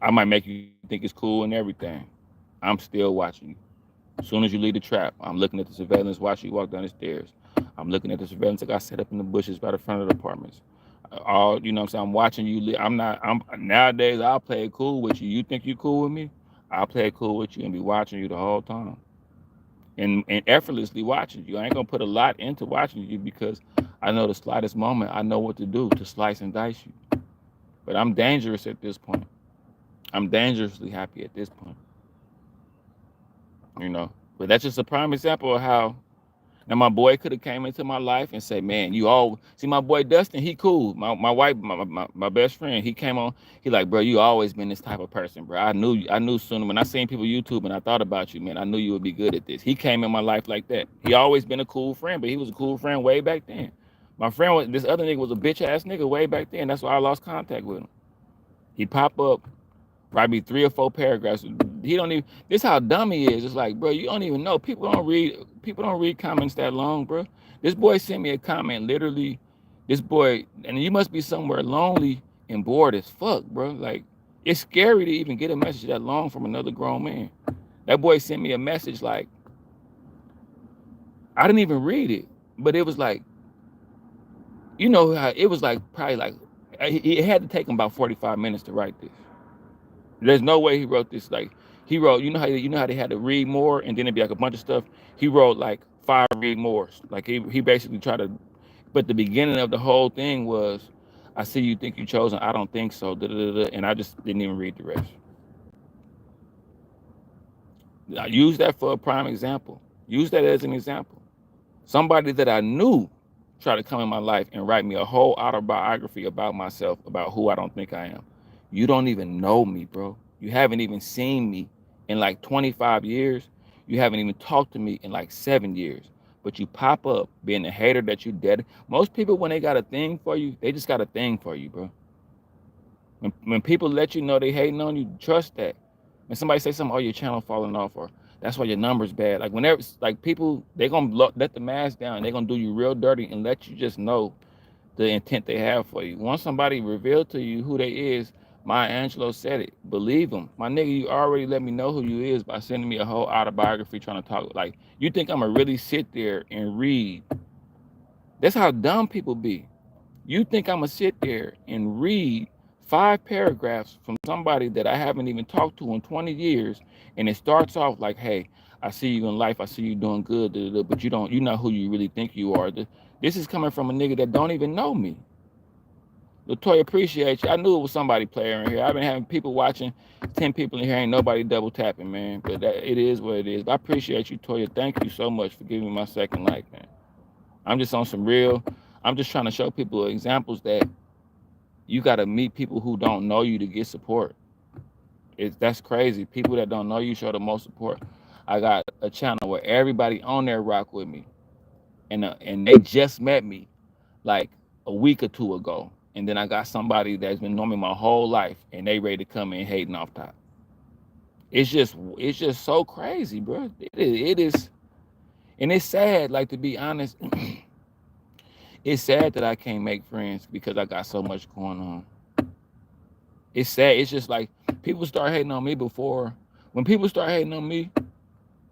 I might make you think it's cool and everything. I'm still watching you. As soon as you leave the trap, I'm looking at the surveillance, watching you walk down the stairs. I'm looking at the surveillance that got set up in the bushes by the front of the apartments. All, you know what I'm saying? I'm watching you. I'm nowadays, I'll play it cool with you. You think you cool with me? I'll play it cool with you and be watching you the whole time. And effortlessly watching you. I ain't gonna put a lot into watching you because I know the slightest moment, I know what to do to slice and dice you. But I'm dangerous at this point. I'm dangerously happy at this point. You know, but that's just a prime example of how. Now my boy could have came into my life and say, man, you all see my boy Dustin, he cool. My wife, my best friend, he came on, he like, bro, you always been this type of person, bro. I knew sooner when I seen people YouTube and I thought about you, man. I knew you would be good at this. He came in my life like that. He always been a cool friend, but he was a cool friend way back then. My friend was this other nigga was a bitch ass nigga way back then. That's why I lost contact with him. He pop up, write me 3 or 4 paragraphs. He don't even. This how dumb he is. It's like, bro, you don't even know. People don't read comments that long, bro. This boy sent me a comment. Literally, this boy, and you must be somewhere lonely and bored as fuck, bro. Like, it's scary to even get a message that long from another grown man. That boy sent me a message like, I didn't even read it, but it was like, you know how it was like probably like it had to take him about 45 minutes to write this. There's no way he wrote this. Like, he wrote, you know how they had to read more and then it'd be like a bunch of stuff. He wrote like 5 read mores. Like he basically tried to, but the beginning of the whole thing was, I see you think you chosen. I don't think so. And I just didn't even read the rest. I use that for a prime example. Use that as an example. Somebody that I knew tried to come in my life and write me a whole autobiography about myself, about who I don't think I am. You don't even know me, bro. You haven't even seen me in like 25 years. You haven't even talked to me in like 7 years. But you pop up being a hater that you dead. Most people, when they got a thing for you, they just got a thing for you, bro. When people let you know they hating on you, trust that. When somebody say something, oh, your channel falling off, or that's why your number's bad. Like whenever, like people, they gonna let the mask down. They gonna do you real dirty and let you just know the intent they have for you. Once somebody revealed to you who they is, Maya Angelou said it. Believe them. My nigga, you already let me know who you is by sending me a whole autobiography trying to talk. Like, you think I'm gonna really sit there and read? That's how dumb people be. You think I'm gonna sit there and read 5 paragraphs from somebody that I haven't even talked to in 20 years, and it starts off like, hey, I see you in life, I see you doing good, but you're not who you really think you are. This is coming from a nigga that don't even know me. LaToya, appreciate you. I knew it was somebody playing here. I've been having people watching, 10 people in here, ain't nobody double tapping, man. But it is what it is. But I appreciate you, Toya. Thank you so much for giving me my second like, man. I'm just on some real, I'm just trying to show people examples that you got to meet people who don't know you to get support. That's crazy. People that don't know you show the most support. I got a channel where everybody on there rock with me, and they just met me like a week or 2 ago, and then I got somebody that's been knowing me my whole life, and they ready to come in hating off top. It's just so crazy, bro. It is, and it's sad. Like, to be honest, it's sad that I can't make friends because I got so much going on. It's sad. It's just like people start hating on me before. When people start hating on me,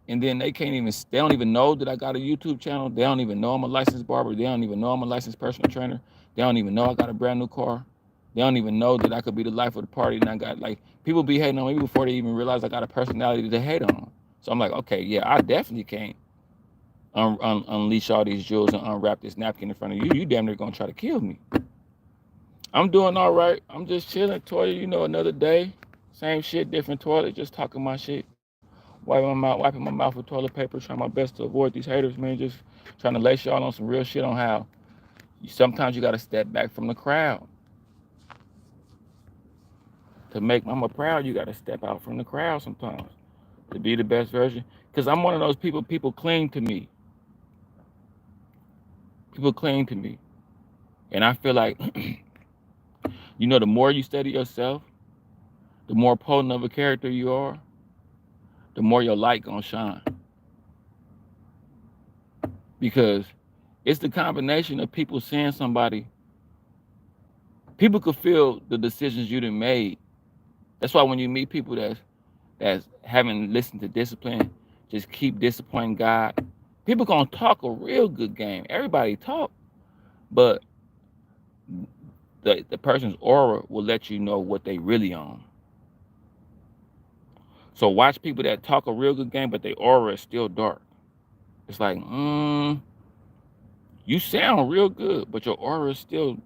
and then they don't even know that I got a YouTube channel. They don't even know I'm a licensed barber. They don't even know I'm a licensed personal trainer. They don't even know I got a brand new car. They don't even know that I could be the life of the party. And I got, like, people be hating on me before they even realize I got a personality to hate on. So I'm like, okay, yeah, I definitely can't unleash all these jewels and unwrap this napkin in front of you. You damn near gonna try to kill me. I'm doing all right. I'm just chilling, Toya. You know, another day, same shit, different toilet, just talking my shit. Wiping my mouth with toilet paper, trying my best to avoid these haters, man. Just trying to lace y'all on some real shit on how sometimes you got to step back from the crowd. To make mama proud, you got to step out from the crowd sometimes to be the best version. Because I'm one of those people cling to me. People cling to me. And I feel like, you know, the more you study yourself, the more potent of a character you are, the more your light gonna shine. Because it's the combination of people seeing somebody. People could feel the decisions you done made. That's why when you meet people that's haven't listened to discipline, just keep disappointing God. People gonna talk a real good game. Everybody talk, but the person's aura will let you know what they really on. So watch people that talk a real good game, but their aura is still dark. It's like, you sound real good, but your aura is still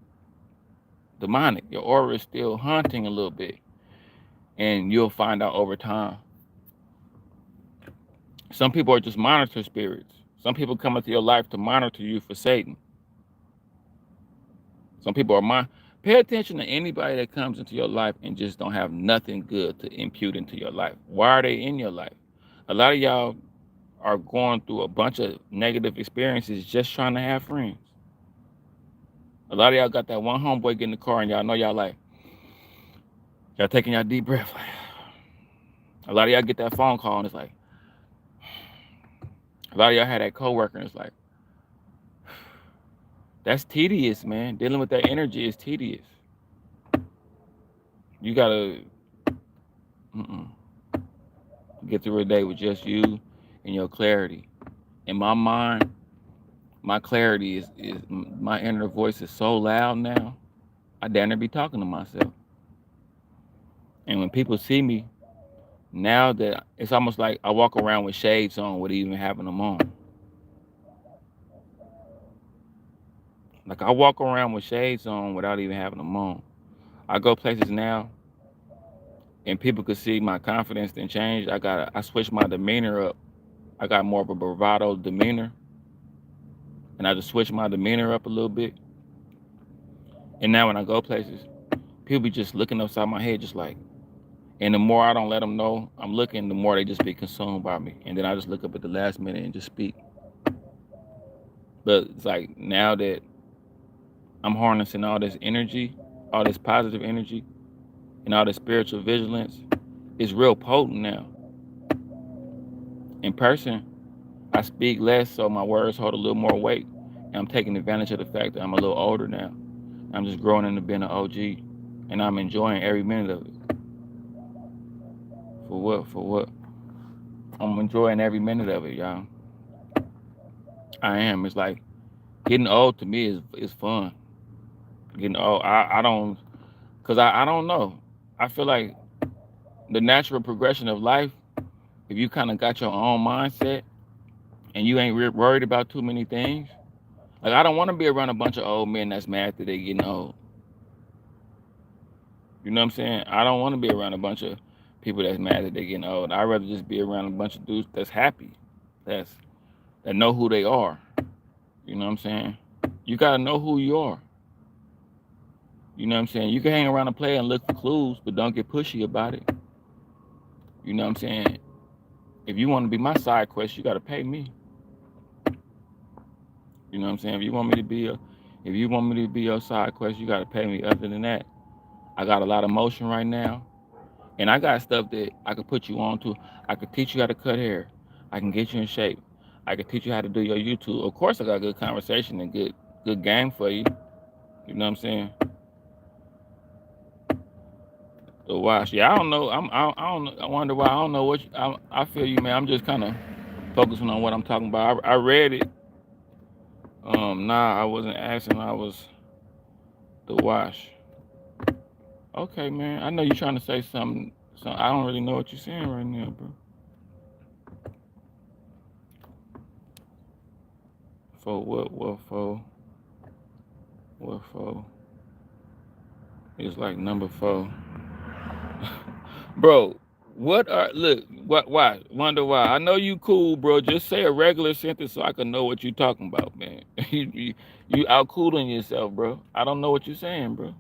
demonic. Your aura is still haunting a little bit. And you'll find out over time. Some people are just monitor spirits. Some people come into your life to monitor you for Satan. Some people are pay attention to anybody that comes into your life and just don't have nothing good to impute into your life. Why are they in your life? A lot of y'all are going through a bunch of negative experiences just trying to have friends. A lot of y'all got that one homeboy get in the car and y'all know y'all taking y'all deep breath. A lot of y'all get that phone call and it's like, a lot of y'all had that coworker and it's like, that's tedious, man. Dealing with that energy is tedious. You gotta get through a day with just you and your clarity. In my mind, my clarity is my inner voice is so loud now, I dare not be talking to myself. And when people see me, now that it's almost like I walk around with shades on without even having them on. Like I walk around with shades on without even having them on. I go places now and people could see my confidence then change. I switched my demeanor up. I got more of a bravado demeanor. And I just switched my demeanor up a little bit. And now when I go places, people be just looking upside my head just like, and the more I don't let them know I'm looking, the more they just be consumed by me. And then I just look up at the last minute and just speak. But it's like now that I'm harnessing all this energy, all this positive energy, and all this spiritual vigilance, it's real potent now. In person, I speak less, so my words hold a little more weight. And I'm taking advantage of the fact that I'm a little older now. I'm just growing into being an OG, and I'm enjoying every minute of it. For what? I'm enjoying every minute of it, y'all. I am. It's like getting old to me is fun. Getting old, I don't, cause I don't know. I feel like the natural progression of life, if you kind of got your own mindset and you ain't worried about too many things, like I don't want to be around a bunch of old men that's mad that they getting old. You know what I'm saying? I don't want to be around a bunch of people that's mad that they getting old. I'd rather just be around a bunch of dudes that's happy, that know who they are. You know what I'm saying? You gotta know who you are. You know what I'm saying? You can hang around a player and look for clues, but don't get pushy about it. You know what I'm saying? If you want to be my side quest, you gotta pay me. You know what I'm saying? If you want me to be your side quest, you gotta pay me. Other than that, I got a lot of motion right now, and I got stuff that I could put you on to. I could teach you how to cut hair. I can get you in shape. I could teach you how to do your YouTube. Of course, I got good conversation and good game for you. You know what I'm saying? The watch. Yeah, I don't know. I don't know. I wonder why. I don't know what I feel you, man. I'm just kind of focusing on what I'm talking about. I read it. Nah, I wasn't asking. I was the wash. Okay, man. I know you're trying to say something. So I don't really know what you're saying right now, bro. What for? It's like number 4. Bro, why? Wonder why. I know you cool, bro. Just say a regular sentence so I can know what you talking about, man. you out cooling yourself, bro. I don't know what you're saying, bro.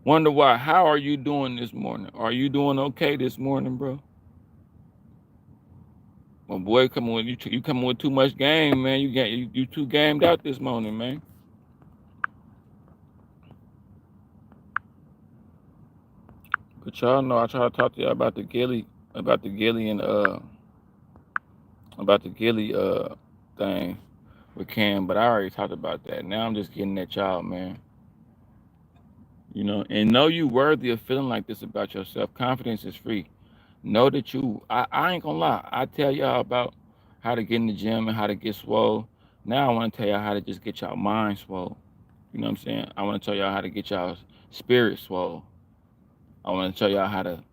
Wonder why. How are you doing this morning? Are you doing okay this morning, bro? My boy, you coming with too much game, man. You too gamed out this morning, man. But y'all know I try to talk to y'all about the Gillie and about the Gillie thing with Cam, but I already talked about that. Now I'm just getting at y'all, man. You know, and know you worthy of feeling like this about yourself. Confidence is free. Know that I ain't gonna lie. I tell y'all about how to get in the gym and how to get swole. Now I want to tell y'all how to just get y'all mind swole. You know what I'm saying? I want to tell y'all how to get y'all spirit swole. I want to tell y'all how to,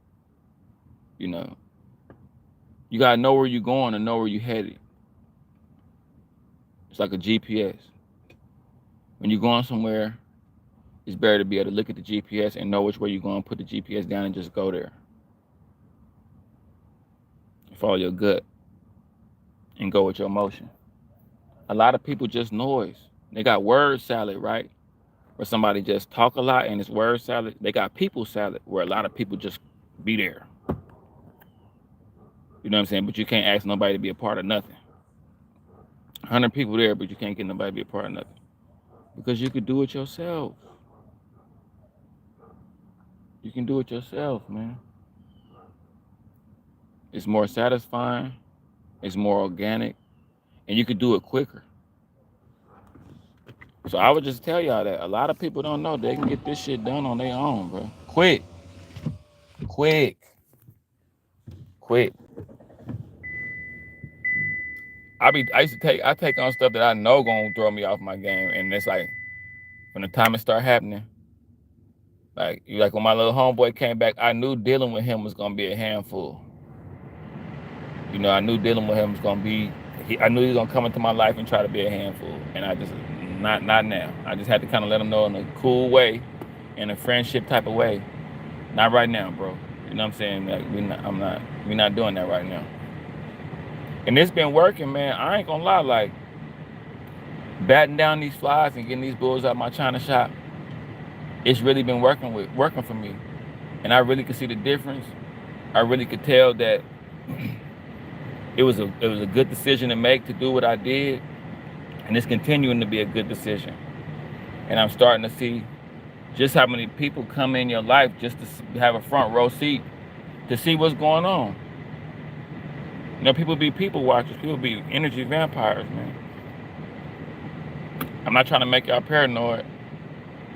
you know, you gotta know where you're going and know where you're headed. It's like a GPS. When you're going somewhere, it's better to be able to look at the GPS and know which way you're going, put the GPS down and just go there. Follow your gut and go with your emotion. A lot of people just noise. They got word salad, right? Where somebody just talk a lot and it's word salad. They got people salad where a lot of people just be there. You know what I'm saying? But you can't ask nobody to be a part of nothing. 100 people there, but you can't get nobody to be a part of nothing. Because you could do it yourself. You can do it yourself, man. It's more satisfying. It's more organic. And you could do it quicker. So I would just tell y'all that a lot of people don't know they can get this shit done on their own, bro. Quick. I take on stuff that I know gonna throw me off my game, and it's like when the time it start happening, like when my little homeboy came back, I knew dealing with him was gonna be a handful. You know, I knew dealing with him was gonna be. I knew he was gonna come into my life and try to be a handful, and I just not now. I just had to kind of let him know in a cool way, in a friendship type of way. Not right now, bro. You know what I'm saying? Like we're not doing that right now. And it's been working, man. I ain't gonna lie, like batting down these flies and getting these bulls out my China shop. It's really been working for me, and I really could see the difference. I really could tell that it was a good decision to make to do what I did, and it's continuing to be a good decision. And I'm starting to see just how many people come in your life just to have a front row seat to see what's going on. You know, people be people watchers. People be energy vampires, man. I'm not trying to make y'all paranoid,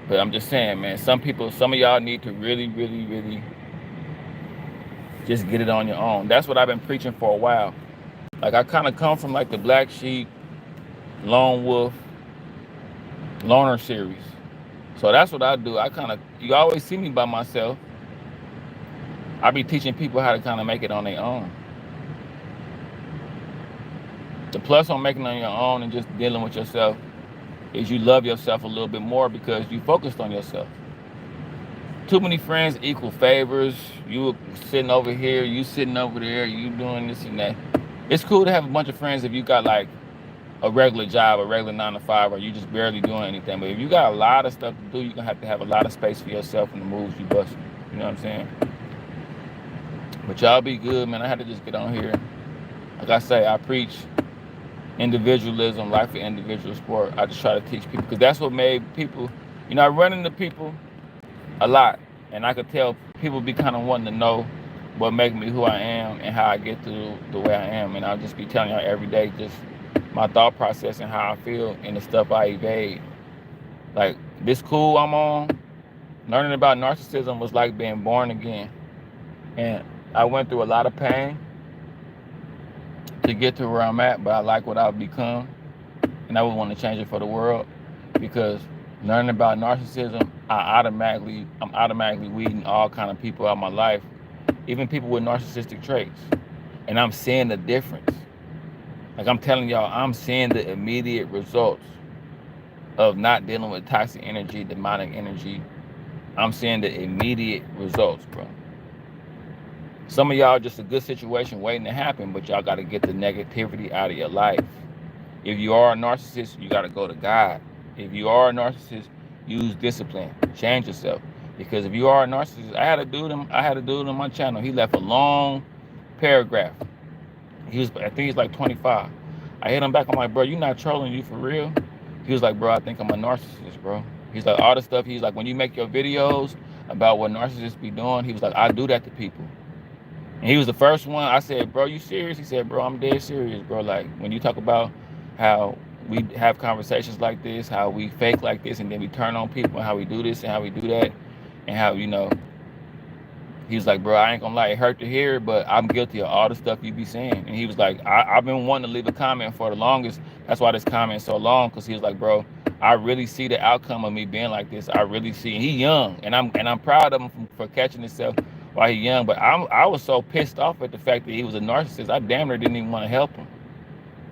but I'm just saying, man, some of y'all need to really, really, really just get it on your own. That's what I've been preaching for a while. Like, I kind of come from like the Black Sheep, Lone Wolf, Loner series. So that's what I do. You always see me by myself. I be teaching people how to kind of make it on their own. The plus on making it on your own and just dealing with yourself is you love yourself a little bit more because you focused on yourself. Too many friends equal favors. You sitting over here, you sitting over there, you doing this and that. It's cool to have a bunch of friends if you got like a regular job, a regular 9 to 5, or you just barely doing anything. But if you got a lot of stuff to do, you're gonna have to have a lot of space for yourself and the moves you bust. You know what I'm saying? But y'all be good, man. I had to just get on here. Like I say, I preach individualism, life for individual sport. I just try to teach people because that's what made people, you know, I run into people a lot, and I could tell people be kind of wanting to know what makes me who I am and how I get to the way I am. And I'll just be telling y'all every day just my thought process and how I feel and the stuff I evade. Like this cool I'm on, learning about narcissism was like being born again. And I went through a lot of pain to get to where I'm at, but I like what I've become, and I would want to change it for the world because learning about narcissism, I'm automatically weeding all kind of people out of my life, even people with narcissistic traits, and I'm seeing the difference. Like I'm telling y'all, I'm seeing the immediate results of not dealing with toxic energy, demonic energy. I'm seeing the immediate results, bro. Some of y'all just a good situation waiting to happen, but y'all got to get the negativity out of your life. If you are a narcissist, you got to go to God. If you are a narcissist, use discipline. Change yourself. Because if you are a narcissist, I had a dude on my channel. He left a long paragraph. I think he's like 25. I hit him back. I'm like, bro, you not trolling, you for real? He was like, bro, I think I'm a narcissist, bro. He's like, all the stuff. He's like, when you make your videos, about what narcissists be doing. He was like, I do that to people. And he was the first one. I said, bro, you serious? He said, bro, I'm dead serious, bro. Like, when you talk about how we have conversations like this, how we fake like this, and then we turn on people, and how we do this and how we do that, and how, you know, he was like, bro, I ain't gonna lie, it hurt to hear it, but I'm guilty of all the stuff you be saying. And he was like, I've been wanting to leave a comment for the longest. That's why this comment so long, because he was like, bro, I really see the outcome of me being like this. I really see. And he young, and I'm proud of him for catching himself while he young. But I was so pissed off at the fact that he was a narcissist. I damn near didn't even want to help him,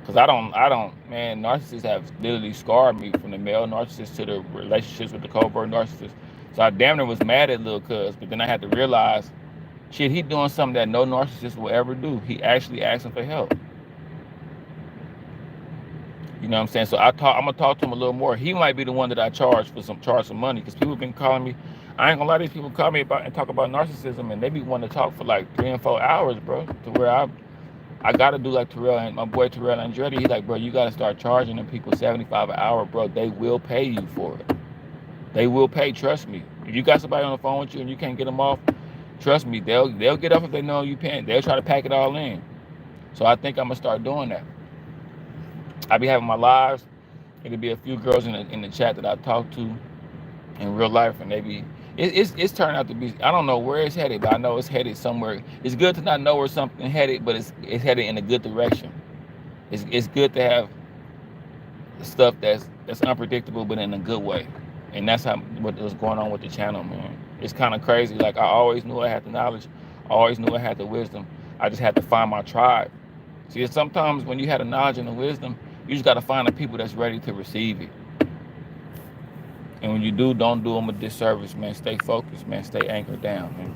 because I don't, man, narcissists have literally scarred me, from the male narcissist to the relationships with the covert narcissist. So I damn near was mad at Lil Cuz, but then I had to realize, shit, he doing something that no narcissist will ever do. He actually asking for help. You know what I'm saying? So I'm gonna talk to him a little more. He might be the one that I charge some money, because people have been calling me. I ain't gonna lie, these people call me about and talk about narcissism, and they be wanting to talk for like 3 and 4 hours, bro. To where I gotta do like Terrell and my boy Terrell Andretti. He's like, bro, you gotta start charging them people $75 an hour, bro. They will pay you for it. They will pay, trust me. If you got somebody on the phone with you and you can't get them off, trust me, they'll get off if they know you paying. They'll try to pack it all in. So I think I'm gonna start doing that. I be having my lives. It'll be a few girls in the chat that I talk to in real life, and they be it's turned out to be, I don't know where it's headed, but I know it's headed somewhere. It's good to not know where something headed, but it's headed in a good direction. It's good to have stuff that's unpredictable, but in a good way. And that's what was going on with the channel, man. It's kind of crazy. Like, I always knew I had the knowledge. I always knew I had the wisdom. I just had to find my tribe. See, sometimes when you had the knowledge and the wisdom, you just got to find the people that's ready to receive it. And when you do, don't do them a disservice, man. Stay focused, man. Stay anchored down, man.